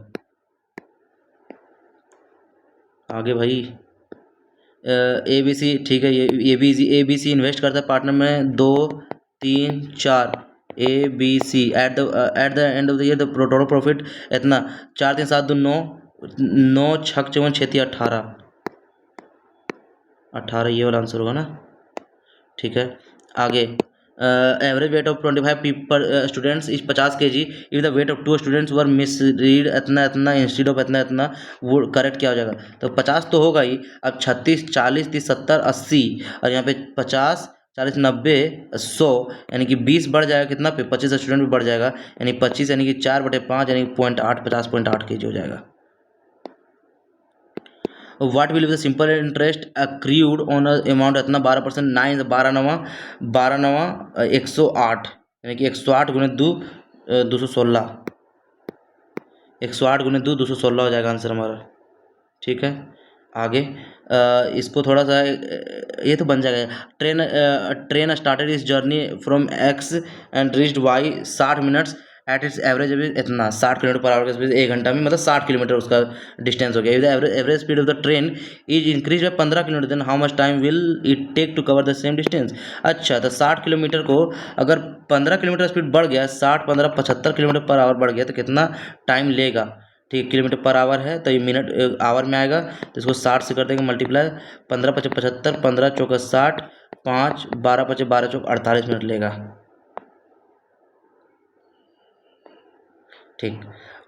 आगे भाई ए बी सी, ठीक है, ये ए बी सी इन्वेस्ट करता है पार्टनर में 2 3 4, A B C at the end of the year the total profit इतना 4 3 7 2 9, 9 6 54 6 18, 18 ये वाला आंसर होगा ना, ठीक है। आगे average weight of 25 people students is 50 kg, if the weight of 2 students were misread इतना इतना इंस्टीड ऑफ इतना इतना, वो करेक्ट क्या हो जाएगा? तो 50 तो होगा ही, अब 36 40 30 70 80, और यहाँ पे 50 40 90 100 यानी कि 20 बढ़ जाएगा, कितना पे 25 स्टूडेंट भी बढ़ जाएगा, यानी 25 यानी कि 4/5 यानी 0.8 50.8 kg हो जाएगा। What will be the simple interest accrued on amount इतना 12%, 9 12 9 12 9 108 यानी कि 108 गुने 2 216, 108 गुने 2 216 हो जाएगा आंसर हमारा, ठीक है। आगे इसको थोड़ा सा ये तो बन जाएगा। Train started its journey from X and reached Y 60 minutes at its average अभी इतना 60 किलोमीटर पर आवर के स्पीड, 1 घंटा में, मतलब 60 किलोमीटर उसका डिस्टेंस हो गया। The average speed of the train is increase by 15 kilometre, then how much time will it take to cover the same distance? अच्छा, तो 60 किलोमीटर को अगर 15 किलोमीटर स्पीड बढ़ गया, 60 15 75 किलोमीटर पर आवर बढ़ गया, तो कितना टाइम लेगा? ठीक, किलोमीटर पर आवर है तो ये मिनट आवर में आएगा, तो इसको 60 से कर देंगे मल्टीप्लाई, 15 5 75, 15 चौका 60, 5 12 5 12 चौक 48 मिनट लेगा, ठीक।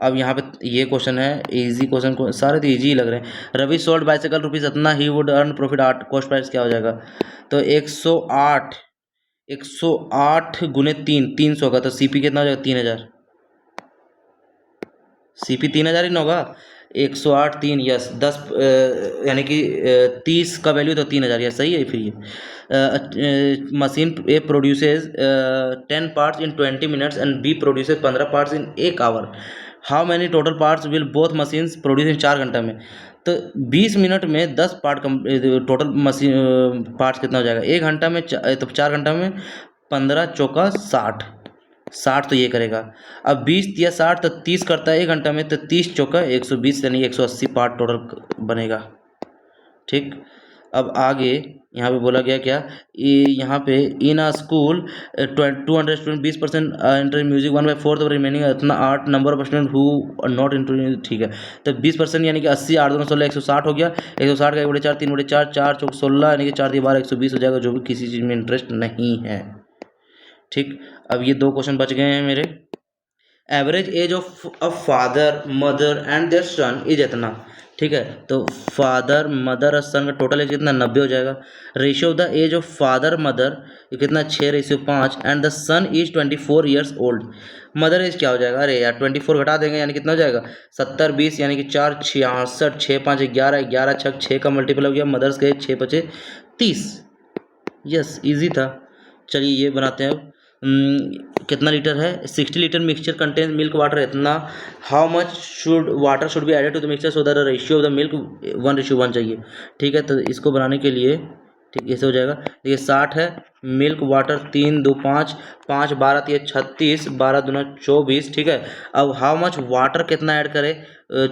अब यहाँ पे ये क्वेश्चन है, इजी क्वेश्चन को सारे तो इजी ही लग रहे हैं। रवि सोल्ड बाइसाइकिल रुपीज़ इतना, he would earn profit 8, cost price क्या हो जाएगा? तो 108 गुने 3 300 का, तो सीपी कितना हो जाएगा? 3,000, सीपी 3,000 ही ना होगा, 108 3 यस 10 यानी कि 30 का वैल्यू तो 3,000, यस सही है। फिर ये machine A produces 10 parts in 20 minutes and B produces 15 parts in 1 hour, how many total parts will both machines produce in 4 घंटा में? तो 20 मिनट में 10 पार्ट टोटल मशीन पार्ट्स कितना हो जाएगा? 1 घंटा में तो 4 घंटा में 15 चौका 60, 60 तो ये करेगा। अब 20 या 60 तो 30 करता है 1 घंटा में, तो 30 चौका 120 यानी 180 पार्ट टोटल बनेगा, ठीक। अब आगे यहाँ पे बोला गया क्या, यहाँ पे in a school 200 student 20% inter music 1/4 of remaining इतना 8 number of student who not inter, ठीक है। तो 20% यानी कि 80, 8 दूना 16, 160 हो गया। 160 का 1/4, 3/4, 4 चौक 16 यानी कि 4 × 12 120 हो जाएगा, जो भी किसी चीज़ में इंटरेस्ट नहीं है। ठीक, अब ये 2 क्वेश्चन बच गए हैं मेरे। Average age of a father mother and their son is इतना, ठीक है। तो फादर मदर और सन का टोटल एज कितना, 90 हो जाएगा। Ratio of the age of father mother ये कितना, 6:5 and the son is 24 years old. Mother age क्या हो जाएगा, अरे यार 24 घटा देंगे यानी कितना हो जाएगा, 70 20 यानी कि 4 66, 6 5 11, 11 6 6 का मल्टीपल हो गया, मदर्स के 6 5 30। यस, इजी था। चलिए ये बनाते हैं अब। कितना लीटर है, 60 litre mixture contain milk water इतना। How much should water should be added to the mixture so that the ratio of the milk 1:1 चाहिए, ठीक है। तो इसको बनाने के लिए, ठीक, ऐसे हो जाएगा। देखिए 60 है, मिल्क वाटर 3 2 5 5 12 3 36, 12 दूना 24, ठीक है। अब हाउ मच वाटर कितना ऐड करें,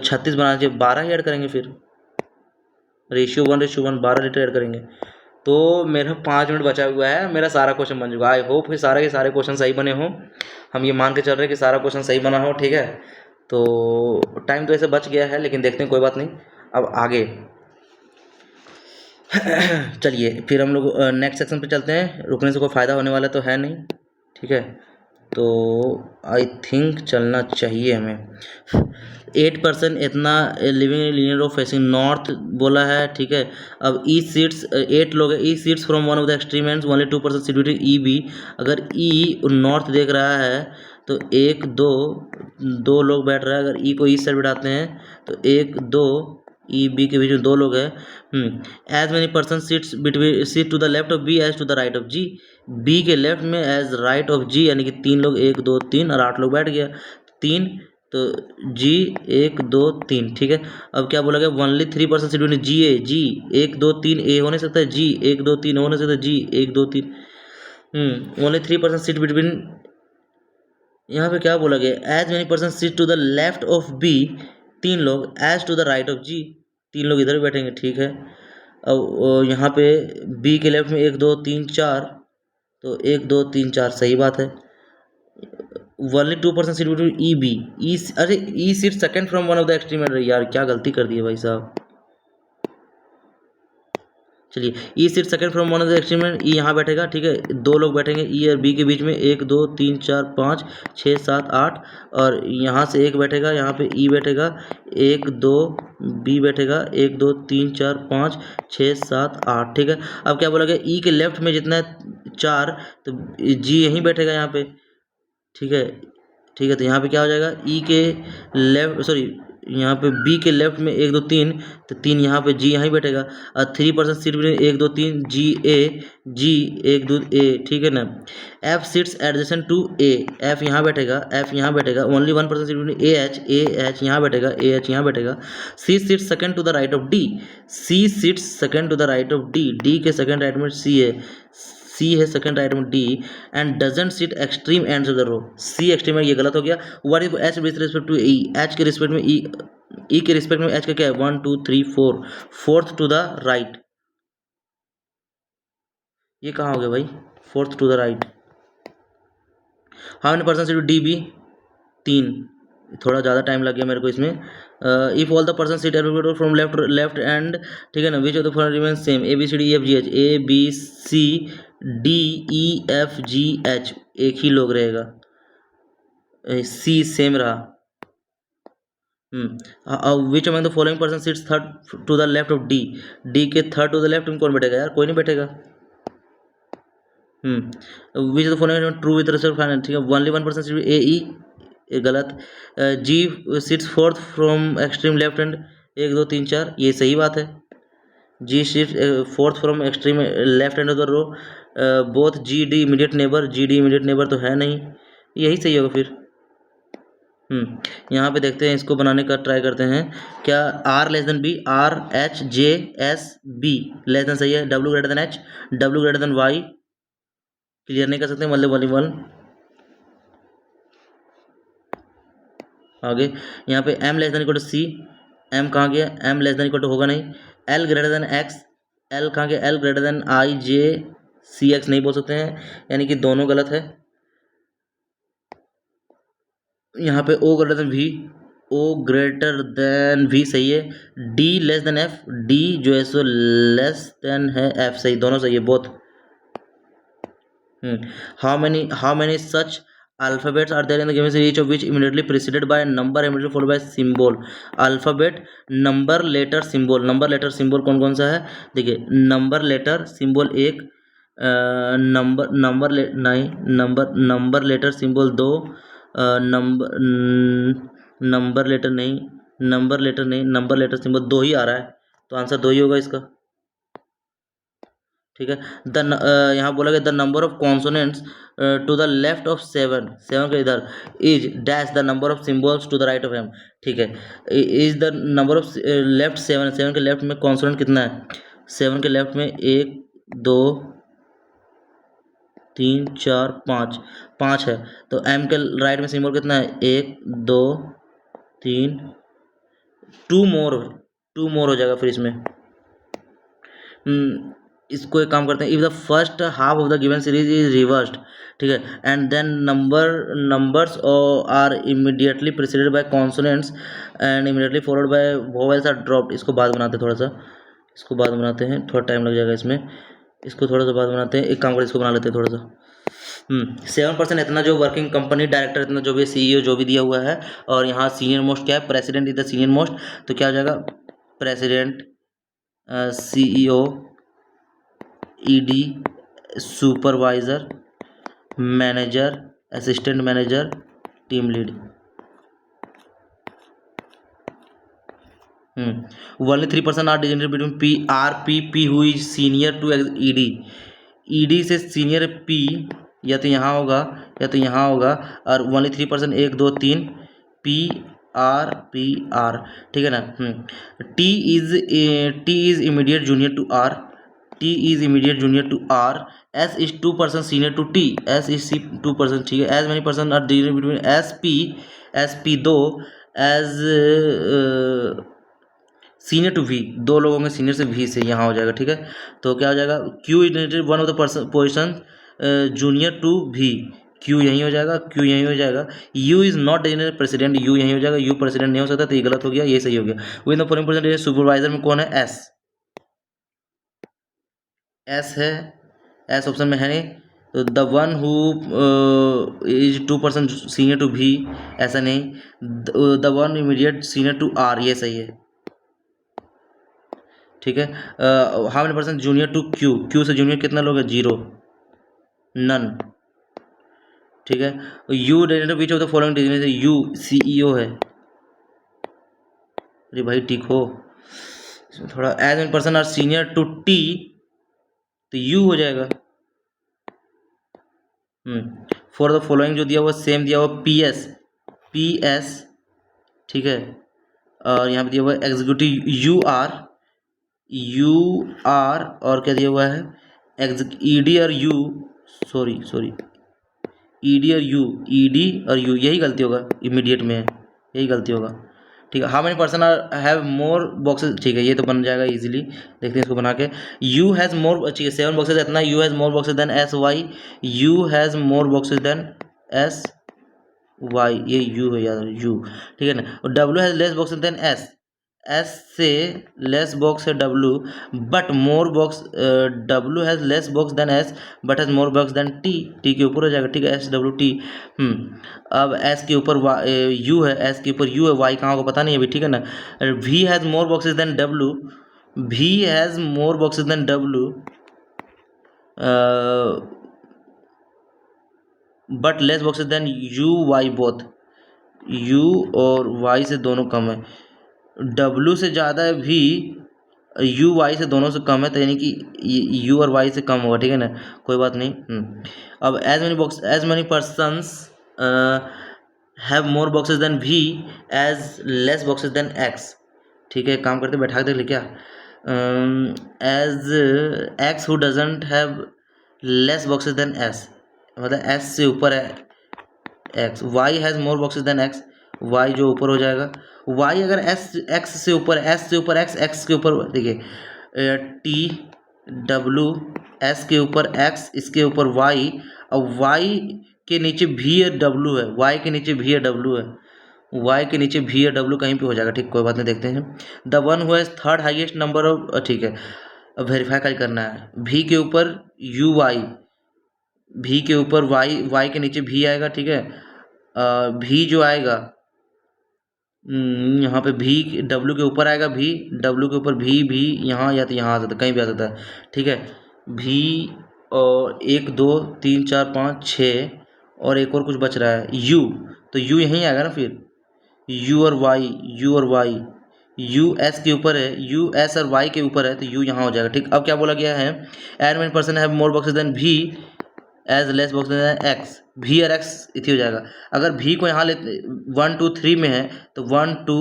36 बनाना चाहिए, 12 ही ऐड करेंगे फिर, रेशियो 1:1, 12 लीटर ऐड करेंगे। तो मेरा 5 मिनट बचा हुआ है, मेरा सारा क्वेश्चन बन चुका है। आई होप कि सारे के सारे क्वेश्चन सही बने हों। हम ये मान के चल रहे हैं कि सारा क्वेश्चन सही बना हो, ठीक है। तो टाइम तो ऐसे बच गया है, लेकिन देखते हैं, कोई बात नहीं। अब आगे चलिए फिर हम लोग नेक्स्ट सेक्शन पे चलते हैं। रुकने से कोई फ़ायदा होने वाला तो है नहीं, ठीक है। तो आई थिंक चलना चाहिए हमें। 8% इतना living in linear of facing north बोला है, ठीक है। अब ई सीट्स 8 लोग हैं, E seats from one of the extreme ends only 2% situated E B. अगर ई नॉर्थ देख रहा है तो 1 2 2 लोग बैठ रहा है। अगर ई को इस साइड बैठाते हैं तो 1 2, ई बी के बीच में 2 लोग हैं। As many person sits between sit to the left of B as to the right of G. B के लेफ्ट में एज राइट ऑफ जी यानी कि 3 लोग, 1 2 3 और 8 लोग बैठ गया 3। तो जी 1 2 3, ठीक है। अब क्या बोला गया, ओनली 3% सीट बिटवीन जी ए, जी 1 2 3 ए हो नहीं सकता है, जी 1 2 3 हो नहीं सकता, जी 1 2 3। ओनली 3% सीट बिटवीन, यहाँ पे क्या बोला गया, as many person seat to the left of B, 3 लोग, as to the right of G, 3 लोग इधर बैठेंगे, ठीक है। अब यहाँ पे बी के लेफ्ट में 1 2 3 4, तो 1 2 3 4 सही बात है। Only 2% seat between E B, E, अरे E seat second from one of the extreme end, यार क्या गलती कर दी है भाई साहब। चलिए E seat second from one of the extreme end, E यहाँ बैठेगा, ठीक है। 2 लोग बैठेंगे ई और बी के बीच में, 1 2 3 4 5 6 7 8, और यहाँ से 1 बैठेगा, यहाँ पे ई बैठेगा, 1 2 बी बैठेगा, 1 2 3 4 5 6 7 8, ठीक है। अब क्या बोला गया, ई के लेफ्ट में जितना है 4, तो जी यहीं बैठेगा यहाँ पे, ठीक है। ठीक है, तो यहाँ पे क्या हो जाएगा, ई के लेफ्ट, सॉरी यहाँ पे बी के लेफ्ट में 1 2 3, तो 3 यहाँ पे, जी यहाँ ही बैठेगा। और 3% सीट में 1 2 3 जी ए, जी 1 2 ए, ठीक है ना। F sits adjacent to A, F यहाँ बैठेगा, एफ यहाँ बैठेगा। ओनली 1% सीट में ए एच यहाँ बैठेगा, ए एच यहाँ बैठेगा। C seats second to the right of D, C seats second to the right of D, D के सेकंड राइट में सी है, सी है सेकंड राइट में D, and doesn't sit extreme ends of the row, C extreme है, ये गलत हो गया। What is H with respect to E, H के रिस्पेक्ट में ई, ई के रिस्पेक्ट में एच का क्या है, 1 2 3 4, फोर्थ टू द राइट, ये कहाँ हो गया भाई, fourth to the right. How many person sit D B, 3, थोड़ा ज़्यादा टाइम लग गया मेरे को इसमें। If all the person sit from left left and, ठीक है ना, which of the following remain same, A B C D E F G H, A B C D E F G H एक ही लोग रहेगा, C same रहा। Which among the following person seats third to the left of D, D के third to the left में कौन बैठेगा यार, कोई नहीं बैठेगा। Which the following true with respect final, ठीक है। ओनली 1% सीट ए ई, ये गलत। G seats fourth from extreme left hand, 1 2 3 4, ये सही बात है। G seat fourth from extreme left hand of the row, both G D immediate neighbour, G D immediate neighbour तो है नहीं, यही सही होगा फिर। यहाँ पे देखते हैं, इसको बनाने का ट्राई करते हैं। क्या R less than B, R H J S B less than सही है, W greater than H, W greater than Y, clear नहीं कर सकते, मतलब वॉलीबॉल। आगे यहाँ पे M less than equal to C, M कहाँ गया, M less than equal to होगा नहीं। L greater than X, L कहाँ के, L greater than I J C X नहीं बोल सकते हैं, यानी कि दोनों गलत है। यहाँ पे O greater than V, O greater than V सही है। D less than F, D जो है सो लेस देन है एफ, सही, दोनों सही है both. How many such alphabets are there in the given series, each of which immediately preceded by a number immediately followed by symbol। Alphabet, number, letter, symbol. Number letter symbol कौन कौन सा है, देखिए number letter symbol एक, number number ले नहीं, number letter symbol दो, number number letter नहीं, नंबर लेटर सिंबल दो ही आ रहा है, तो आंसर दो ही होगा इसका। ठीक है। यहाँ बोला गया the number of consonants to the left of seven, seven के इधर, is dash the number of symbols to the right of M. ठीक है, is the number of left seven, seven के लेफ्ट में कॉन्सोनेंट कितना है, सेवन के left में एक दो तीन चार पाँच, पाँच है, तो एम के राइट में सिंबल कितना है, एक दो तीन, टू मोर हो जाएगा फिर इसमें। इसको एक काम करते हैं, if the first half of the given series is reversed, ठीक है, and then numbers are immediately preceded by consonants and immediately followed by vowels are dropped. इसको बाद बनाते हैं थोड़ा सा, इसको बाद बनाते हैं, थोड़ा टाइम लग जाएगा इसमें, इसको थोड़ा सा बाद बनाते हैं। एक काम करते, इसको बना लेते हैं थोड़ा सा। 7% इतना जो वर्किंग कंपनी डायरेक्टर, इतना जो भी सीईओ जो भी दिया हुआ है, और यहाँ सीनियर मोस्ट क्या है, president is the senior most, तो क्या हो जाएगा, president, CEO, ED, supervisor, manager, assistant manager, team lead. Only 3% are designated between P R P who is senior to ED, ED से सीनियर पी या तो यहाँ होगा या तो यहाँ होगा, और ओनली 3%, एक दो तीन, पी आर, ठीक है ना। T is immediate junior to R, T is immediate junior to R, S is 2% senior to T, S is 2%, ठीक है। As many person are designated between S P दो, एज सीनियर टू वी, दो लोगों में senior से we से यहाँ हो जाएगा, ठीक है। तो क्या हो जाएगा, Q is one of the position junior to V, Q यहीं हो जाएगा, क्यू यहीं हो जाएगा। U is not designated president, U यहीं हो जाएगा, यू प्रेसिडेंट नहीं हो सकता, तो ये गलत हो गया, ये सही हो गया। With the following percentage supervisor में कौन है, एस, एस है, एस ऑप्शन में है नहीं, तो the one who is 2% senior to भी, ऐसा नहीं, the one immediate senior to R, ये सही है, ठीक है। How many percent junior to Q, Q से जूनियर कितना लोग है, 0, नन, ठीक है। U designated which of the following designation, U CEO है, अरे भाई ठीक हो, इसमें थोड़ा, as many person are senior to T, तो यू हो जाएगा। फॉर द फॉलोइंग जो दिया हुआ सेम दिया हुआ, पी एस, ठीक है, और यहाँ पे दिया हुआ एग्जीक्यूटिव यू आर, और क्या दिया हुआ है, ईडी और यू, सॉरी ईडी और यू, यही गलती होगा, इमीडिएट में है, यही गलती होगा, ठीक है। How many person are have more boxes, ठीक है, ये तो बन जाएगा इजीली, देखते हैं इसको बना के। यू हैज़ मोर, ठीक है, 7 बॉक्सेस इतना, U has more boxes than S Y, U has more boxes than S Y, ये यू है यार, यू, ठीक है ना। और W has less boxes than S, S से लेस बॉक्स है W, but more box, W has less box than S but has more box than T, T के ऊपर हो जाएगा, ठीक है, एस डब्ल्यू टी। अब एस के ऊपर यू है, एस के ऊपर यू है, वाई कहाँ होगा पता नहीं अभी, ठीक है ना। V has more boxes than W, V has more boxes than W, but less boxes than U Y both, U और वाई से दोनों कम है, डब्ल्यू से ज़्यादा है भी, यू वाई से दोनों से कम है, तो यानी कि यू और वाई से कम होगा, ठीक है ना, कोई बात नहीं। अब as many persons have more boxes than V, as less boxes than X, ठीक है। काम करते बैठा देख ले क्या, as X who doesn't have less boxes than S, मतलब एस से ऊपर है X, Y has more boxes than X, Y जो ऊपर हो जाएगा, वाई अगर एस एक्स से ऊपर, एस से ऊपर एक्स, एक्स के ऊपर, देखिए टी, डब्लू, एस के ऊपर एक्स, इसके ऊपर वाई, और वाई के नीचे भी या डब्लू है, वाई के नीचे भी या डब्लू है, वाई के नीचे भी या डब्लू कहीं पे हो जाएगा, ठीक, कोई बात नहीं, देखते हैं। The one who has third highest number of, ठीक है, अब वेरीफाई का करना है। भी के ऊपर यू वाई, भी के ऊपर वाई, वाई के नीचे भी आएगा, ठीक है। भी जो आएगा यहाँ पे भी डब्लू के ऊपर आएगा, भी डब्लू के ऊपर भी यहाँ या तो यहाँ आ सकता है, कहीं भी आ सकता है, ठीक है। भी और 1 2 3 4 5 6 और एक और कुछ बच रहा है यू, तो यू यहीं आएगा ना फिर, यू और वाई, यू और वाई, यू एस के ऊपर है, यू एस और वाई के ऊपर है, तो यू यहाँ हो जाएगा, ठीक। अब क्या बोला गया है, as many person have more boxes than B as less box than X, B और एक्स इति हो जाएगा। अगर भी को यहाँ ले 1 2 3 में है तो 1 2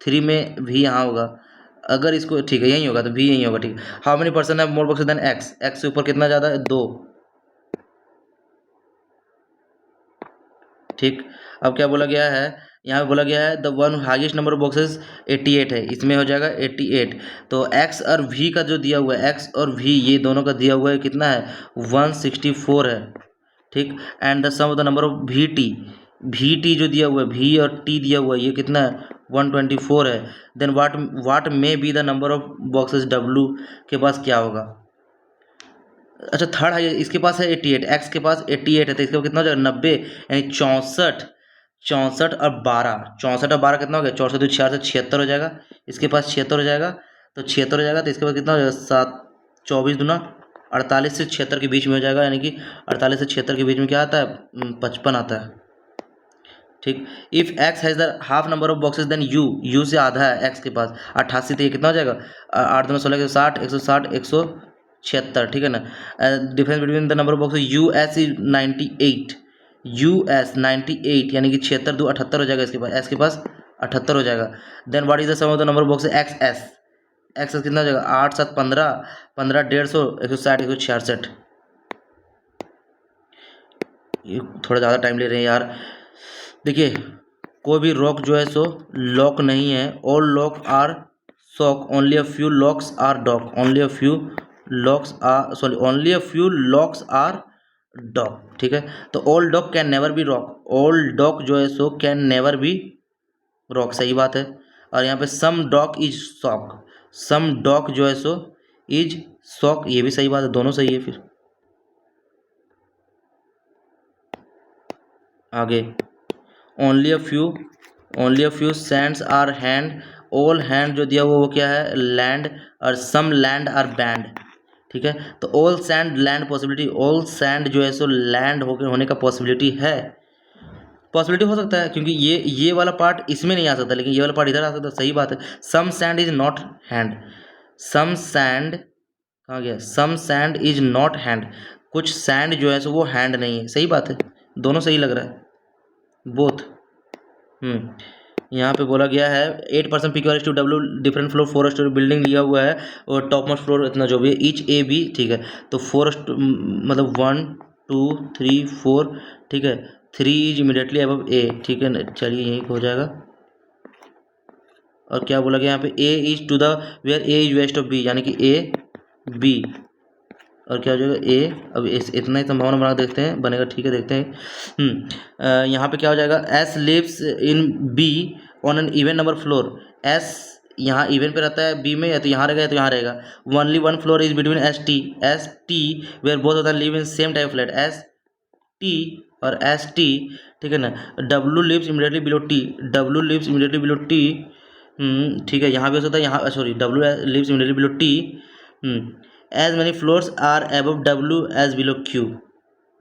3 में भी यहाँ होगा, अगर इसको, ठीक है, यही होगा तो भी यही होगा, ठीक। How many person have more boxes than X, X से ऊपर कितना ज़्यादा है, 2, ठीक। अब क्या बोला गया है, यहाँ पे बोला गया है the one highest number of boxes 88 है, इसमें हो जाएगा 88। तो एक्स और वी का जो दिया हुआ है, एक्स और वी ये दोनों का दिया हुआ है कितना है, 164 है, ठीक। And the sum of the number of V T जो दिया हुआ है, भी और टी दिया हुआ है, ये कितना है, 124 है। Then what may be the number of boxes W के पास क्या होगा। अच्छा, थर्ड है इसके पास है 88, एक्स के पास 88 है, तो इसके पास कितना हो जाएगा, 90, यानी 64, 64 और 12, 64 और 12 कितना हो गया, 64 तो 4 से 76 हो जाएगा, इसके पास 76 हो जाएगा, तो 76 हो जाएगा, तो इसके पास कितना हो जाएगा, 7 24 दूना 48 से 76 के बीच में हो जाएगा, यानी कि 48 से 76 के बीच में क्या आता है, 55 आता है, ठीक। If X has the half number of boxes than U से आधा है एक्स के पास, 88, तो ये कितना हो जाएगा, 8 दूना 16, 160, 160, 176, ठीक है ना। Difference between the number of boxes U S is 98, U S 98, यानी कि 76 2 78 हो जाएगा, इसके पास एस के पास 78 हो जाएगा। Then what is the sum of the number of boxes X S, X S कितना हो जाएगा, 8 7 15, 15 150, 160, 166। ये थोड़ा ज़्यादा टाइम ले रहे हैं यार। देखिए, कोई भी रॉक जो है सो लॉक नहीं है, all lock are sock, only a few locks are dock, only a few locks are, sorry, only a few locks are dog, ठीक है। तो all dog can never be rock, all dog जो है सो can never be rock, सही बात है। और यहाँ पे some dog is sock, some dog जो है सो इज सॉक, ये भी सही बात है, दोनों सही है। फिर आगे, only a few sands are hand, all hand जो दिया हुआ वो क्या है, लैंड, और सम लैंड आर बैंड, ठीक है। तो all sand land possibility, all sand जो है सो लैंड होने का पॉसिबिलिटी है, पॉसिबिलिटी हो सकता है, क्योंकि ये वाला पार्ट इसमें नहीं आ सकता, लेकिन ये वाला पार्ट इधर आ सकता है, सही बात है। Some sand is not hand, some sand कहाँ गया, some sand is not hand, कुछ सैंड जो है सो वो हैंड नहीं है, सही बात है, दोनों सही लग रहा है, बोथ। यहाँ पे बोला गया है 8% PQR to W, different floor 4 story building लिया हुआ है, और टॉप मोस्ट फ्लोर इतना जो भी है, ईच ए बी, ठीक है। तो 4 मतलब 1 2 3 4, ठीक है, 3 इज इमीडिएटली अबव ए, ठीक है, चलिए यही हो जाएगा। और क्या बोला गया यहाँ पे, A is to the where A is west of B, यानी कि ए बी, और क्या हो जाएगा ए, अब इतना ही संभावना बना देखते हैं, बनेगा, ठीक है, देखते हैं। यहाँ पे क्या हो जाएगा, S lives in B on an even number floor, S यहाँ इवन पे रहता है बी में, या तो यहाँ रहेगा या तो यहाँ रहेगा। Only one floor is between S T where both of the live in same type flat, S T और एस टी, ठीक है ना। W lives immediately below T, W lives immediately below T, ठीक है, यहाँ भी हो सकता है, यहाँ sorry, W lives immediately below T, as many floors are above W as below Q,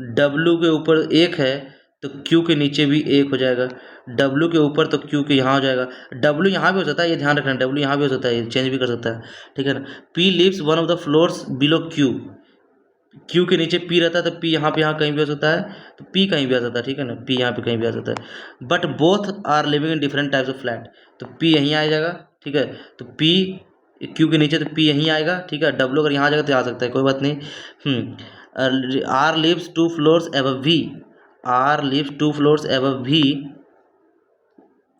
W के ऊपर एक है तो क्यू के नीचे भी एक हो जाएगा, डब्लू के ऊपर तो क्यू के यहाँ हो जाएगा, डब्लू यहाँ भी हो सकता है, ये ध्यान रखना, डब्लू यहाँ भी हो सकता है, ये चेंज भी कर सकता है, ठीक है ना। P lives one of the floors below Q, Q के नीचे पी रहता है, तो पी यहाँ पे यहाँ कहीं भी हो सकता है, तो पी कहीं भी आ सकता है, ठीक है ना, पी यहाँ पे कहीं भी आ सकता है। But both are living in different types of flat, तो पी यहीं आ जाएगा, ठीक है, तो पी क्यू के नीचे तो पी यहीं आएगा, ठीक है, डब्लू अगर यहाँ आ जाएगा तो आ सकता है, कोई बात नहीं। R lives 2 floors above V, R lives 2 floors above V,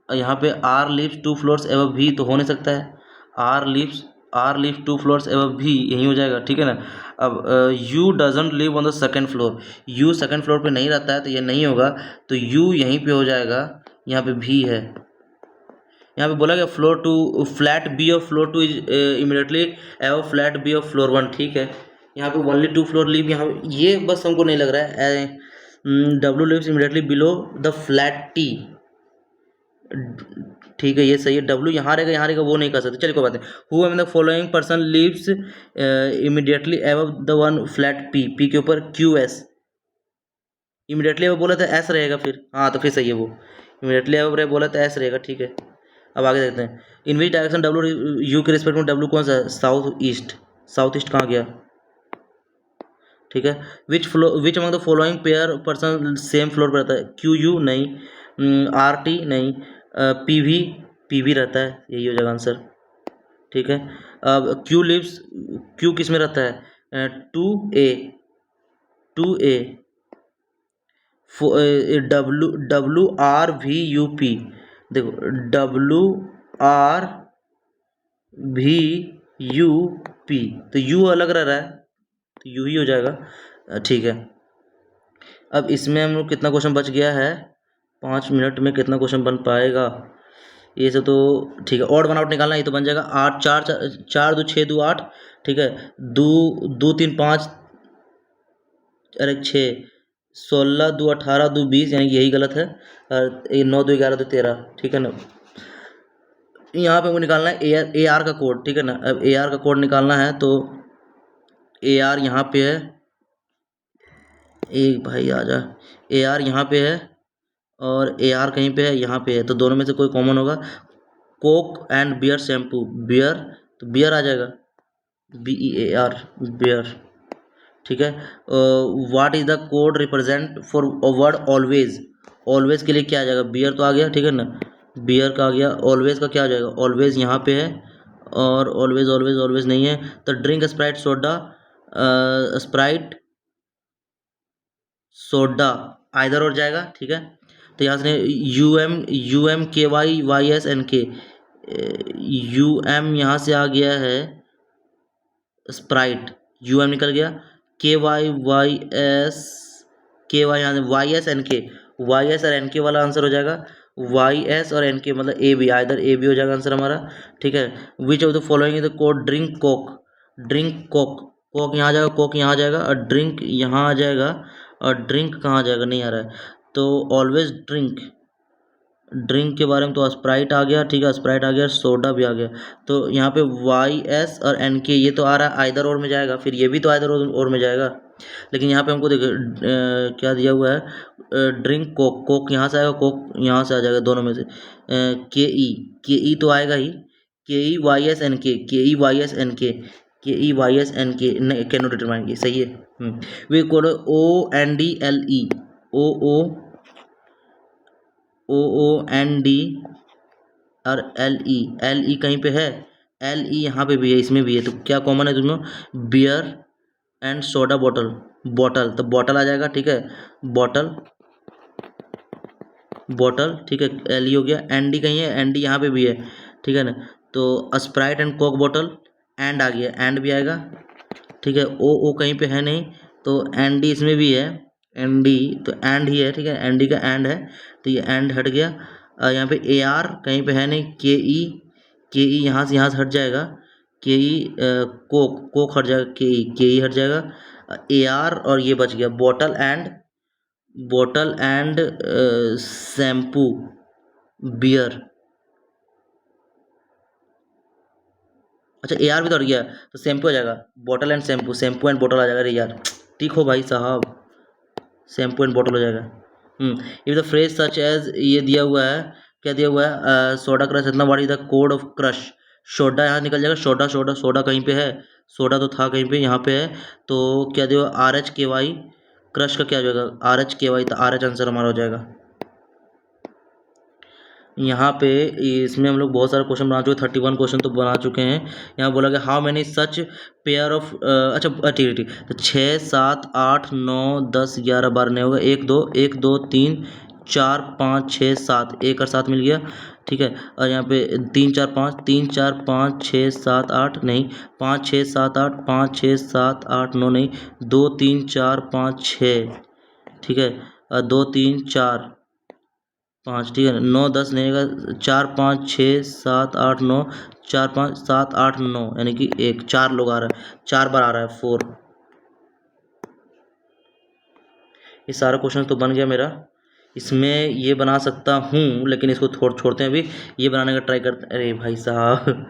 यहाँ पे R lives 2 floors above V तो हो नहीं सकता है, R lives R live 2 floors above भी, यही हो जाएगा, ठीक है ना। अब U doesn't live on the second floor, U second floor पे नहीं रहता है तो ये नहीं होगा, तो यू यहीं पे हो जाएगा, यहाँ पे भी है। यहाँ पे बोला गया floor two flat B of floor two is immediately above flat B of floor 1, ठीक है। यहाँ पे ओनली 2 फ्लोर लिव, यहाँ ये बस हमको नहीं लग रहा है। W lives immediately below the flat T, ठीक है, ये सही है। डब्ल्यू यहाँ रहेगा वो नहीं कर सकते, चलिए कोई बात नहीं। Who am the following person lives immediately above the one flat P, P के ऊपर क्यू एस, इमीडिएटली अब बोला था एस रहेगा फिर, हाँ तो फिर सही है, वो इमीडिएटली अब बोला था एस रहेगा, ठीक है। अब आगे देखते हैं, इन विच डायरेक्शन डब्ल्यू यू के रिस्पेक्ट में डब्ल्यू कौन सा है, साउथ ईस्ट, साउथ ईस्ट कहाँ गया, ठीक है। विच among the following pair person same floor पर रहता है, क्यू यू नहीं, आर टी नहीं, पी वी रहता है, यही हो जाएगा आंसर, ठीक है। अब क्यू लिव्स, क्यू किस में रहता है, to A W R V U P, देखो W R V U P, तो यू अलग रह रहा है तो यू ही हो जाएगा, ठीक है। अब इसमें हम लोग कितना क्वेश्चन बच गया है, 5 मिनट में कितना क्वेश्चन बन पाएगा, ये सब तो ठीक है। ऑड वन आउट निकालना, ये तो बन जाएगा 8 4 2 6 2 8, ठीक है। 2 3 5 अरे 6 16 2 18 2 20, यानी कि यही गलत है, और 9 2 11 2 13, ठीक है ना। यहाँ पे वो निकालना है ए आर का कोड, ठीक है ना। अब ए आर का कोड निकालना है तो ए आर यहाँ पे है, एक भाई आजा, ए आर यहाँ पे है और ए आर कहीं पे है, यहाँ पे है, तो दोनों में से कोई कॉमन होगा। Coke and beer shampoo, beer तो बियर आ जाएगा, BEAR बियर, ठीक है। What is the code represent for word always, always के लिए क्या आ जाएगा, बियर तो आ गया, ठीक है ना, बियर का आ गया। ऑलवेज का क्या आ जाएगा, ऑलवेज यहाँ पे है और ऑलवेज ऑलवेज ऑलवेज नहीं है, तो drink Sprite soda, Sprite soda either और जाएगा, ठीक है। तो यहाँ से यू एम KYYSNK, UM यहाँ से आ गया है स्प्राइट, UM निकल गया, KYYS यहाँ से YSNK, YS और NK वाला आंसर हो जाएगा, YS और NK मतलब AB, आइदर AB हो जाएगा आंसर हमारा, ठीक है। Which of the following is the code drink Coke, drink Coke, Coke यहाँ आ जाएगा, कोक यहाँ आ जाएगा, और ड्रिंक यहाँ आ जाएगा, और ड्रिंक कहाँ आ जाएगा, नहीं आ रहा है, तो ऑलवेज ड्रिंक, ड्रिंक के बारे में तो स्प्राइट आ गया, ठीक है, स्प्राइट आ गया, सोडा भी आ गया, तो यहाँ पे YS और NK ये तो आ रहा है आइदर और में जाएगा, फिर ये भी तो आइदर और में जाएगा, लेकिन यहाँ पे हमको देखिए क्या दिया हुआ है, ड्रिंक कोक, कोक यहाँ से आएगा, कोक यहाँ से आ जाएगा, दोनों में से KE तो आएगा ही, KEYSNK, कैन नॉट डिटरमाइन, ये सही है। वे कोड ONDLE, OOND और LE कहीं पे है, LE यहाँ पे भी है, इसमें भी है, तो क्या कॉमन है दोनों, beer and soda bottle, bottle तो बॉटल आ जाएगा, ठीक है, बॉटल बॉटल, ठीक है, LE हो गया। ND कहीं है, ND यहाँ पे भी है, ठीक है ना, तो Sprite and Coke bottle, and आ गया, एंड भी आएगा, ठीक है। ओ कहीं पे है नहीं, तो ND इसमें भी है, ND तो एंड ही है, ठीक है, ND का एंड है, तो ये एंड हट गया। यहाँ पे AR कहीं पे है नहीं, KE यहाँ से हट जाएगा, KE कोक हट जाएगा, KE हट जाएगा, AR और ये बच गया बॉटल एंड शैम्पू, बियर, अच्छा AR भी तो हट गया, तो शैम्पू आ जाएगा, bottle and shampoo, shampoo and bottle आ जाएगा, अरे यार ठीक हो भाई साहब, शैम्पू एंड बॉटल हो जाएगा। If the phrase such as, ये दिया हुआ है, क्या दिया हुआ है, सोडा क्रश इतना, what is the code of crush, soda यहाँ निकल जाएगा, सोडा कहीं पे है, सोडा तो था कहीं पे, यहाँ पे है, तो क्या दिया RHKY, क्रश का क्या हो जाएगा, RHKY, तो RH आंसर हमारा हो जाएगा। यहाँ पे इसमें हम लोग बहुत सारे क्वेश्चन बना चुके, 31 क्वेश्चन तो बना चुके हैं। यहाँ बोला गया how many such pair of, अच्छा ठीक ठीक, तो 6 7 8 9 10 11 12 नहीं होगा, 1 2 3 4 5 6 7, 1 और 7 मिल गया, ठीक है। और यहाँ पे 3 4 5 3 4 5 6 7 8 नहीं 5 6 7 8 5 6 7 8 9 नहीं 2 3 4 5 6 ठीक है। 2 3 4 5 ठीक है। 9 10 नहीं का 4 5 6 7 8 9 4 5 7 8 9 यानी कि 4 लोग आ रहा है, 4 बार आ रहा है 4। ये सारा क्वेश्चन तो बन गया मेरा। इसमें ये बना सकता हूँ लेकिन इसको छोड़ते हैं अभी, ये बनाने का ट्राई करते। अरे भाई साहब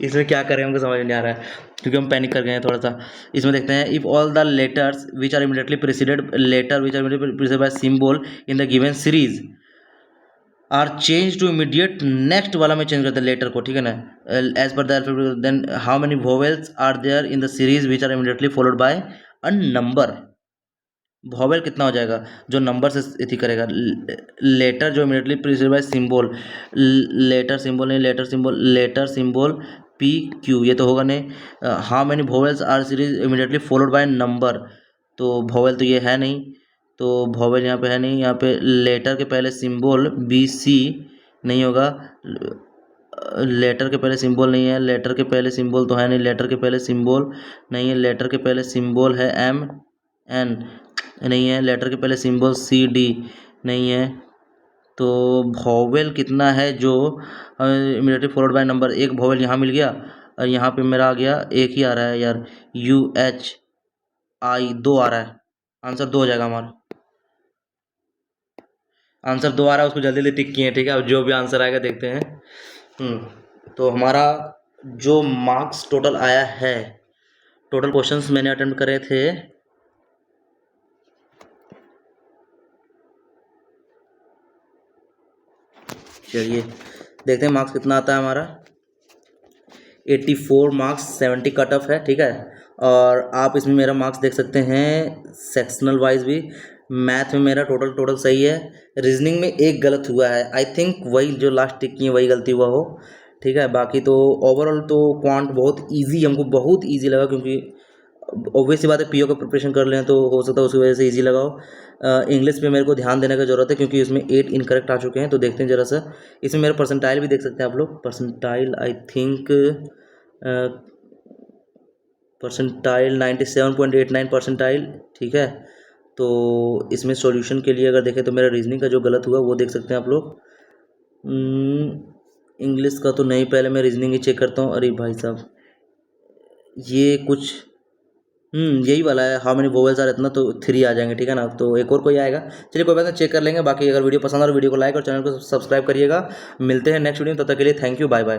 इसमें क्या करें हमको समझ नहीं आ रहा है क्योंकि हम पैनिक कर गए हैं थोड़ा सा। इसमें देखते हैं if all the letters which are immediately preceded letter which are immediately preceded by symbol in the given series are change to immediate next वाला में चेंज करते हैं लेटर को, ठीक है ना। As per the alphabet then how many vowels are there in the series which are immediately followed by a number. Vowel कितना हो जाएगा जो नंबर से इति करेगा। लेटर जो immediately preceded by symbol, letter symbol नहीं लेटर सिंबल पी क्यू, ये तो होगा नहीं। How many vowels are series immediately followed by number, तो वॉवेल तो ये है नहीं, तो वॉवेल यहाँ पे है नहीं। यहाँ पे लेटर के पहले सिंबल बी सी नहीं होगा, लेटर के पहले सिंबल नहीं है, लेटर के पहले सिंबल तो है नहीं, लेटर के पहले सिंबल नहीं है, लेटर के पहले सिंबल है एम एन नहीं है, लेटर के पहले सिंबल सी डी नहीं है। तो वॉवेल कितना है जो इमीडिएटली फॉलोड बाय नंबर, एक वॉवेल यहाँ मिल गया और यहाँ पे मेरा आ गया एक ही आ रहा है यार, यू एच आई 2 आ रहा है, आंसर 2 हो जाएगा हमारा। आंसर 2 आ रहा है, उसको जल्दी जल्दी टिक किए, ठीक है। अब जो भी आंसर आएगा देखते हैं। तो हमारा जो मार्क्स टोटल आया है, टोटल क्वेश्चंस मैंने अटेम्प्ट करे थे चलिए देखते हैं मार्क्स कितना आता है हमारा। 84 मार्क्स 70 कट ऑफ है, ठीक है। और आप इसमें मेरा मार्क्स देख सकते हैं सेक्शनल वाइज भी। मैथ में मेरा टोटल सही है, रीजनिंग में एक गलत हुआ है, आई थिंक वही जो लास्ट टिक की है वही गलती हुआ हो, ठीक है। बाकी तो ओवरऑल तो क्वांट बहुत ईजी, हमको बहुत ईजी लगा क्योंकि ऑब्वियस सी बात है पीओ का प्रिपरेशन कर लें तो हो सकता है उसकी वजह से ईजी लगा हो। इंग्लिश पे मेरे को ध्यान देने की ज़रूरत है क्योंकि इसमें 8 इनकरेक्ट आ चुके हैं, तो देखते हैं ज़रा सा। इसमें मेरा परसेंटाइल भी देख सकते हैं आप लोग, percentile I think percentile 97.89 percentile, ठीक है। तो इसमें सॉल्यूशन के लिए अगर देखें तो मेरा रीजनिंग का जो गलत हुआ वो देख सकते हैं आप लोग। इंग्लिश का तो नहीं, पहले मैं रीजनिंग ही चेक करता हूँ। अरे भाई साहब ये कुछ यही वाला है, हाउ मेनी वोवेल्स आर इतना, तो 3 आ जाएंगे, ठीक है ना। तो एक और कोई आएगा, चलिए कोई बात नहीं, चेक कर लेंगे। बाकी अगर वीडियो पसंद आ रहा है वीडियो को लाइक और चैनल को सब्सक्राइब करिएगा। मिलते हैं नेक्स्ट वीडियो में, तब तक के लिए थैंक यू, बाय बाय।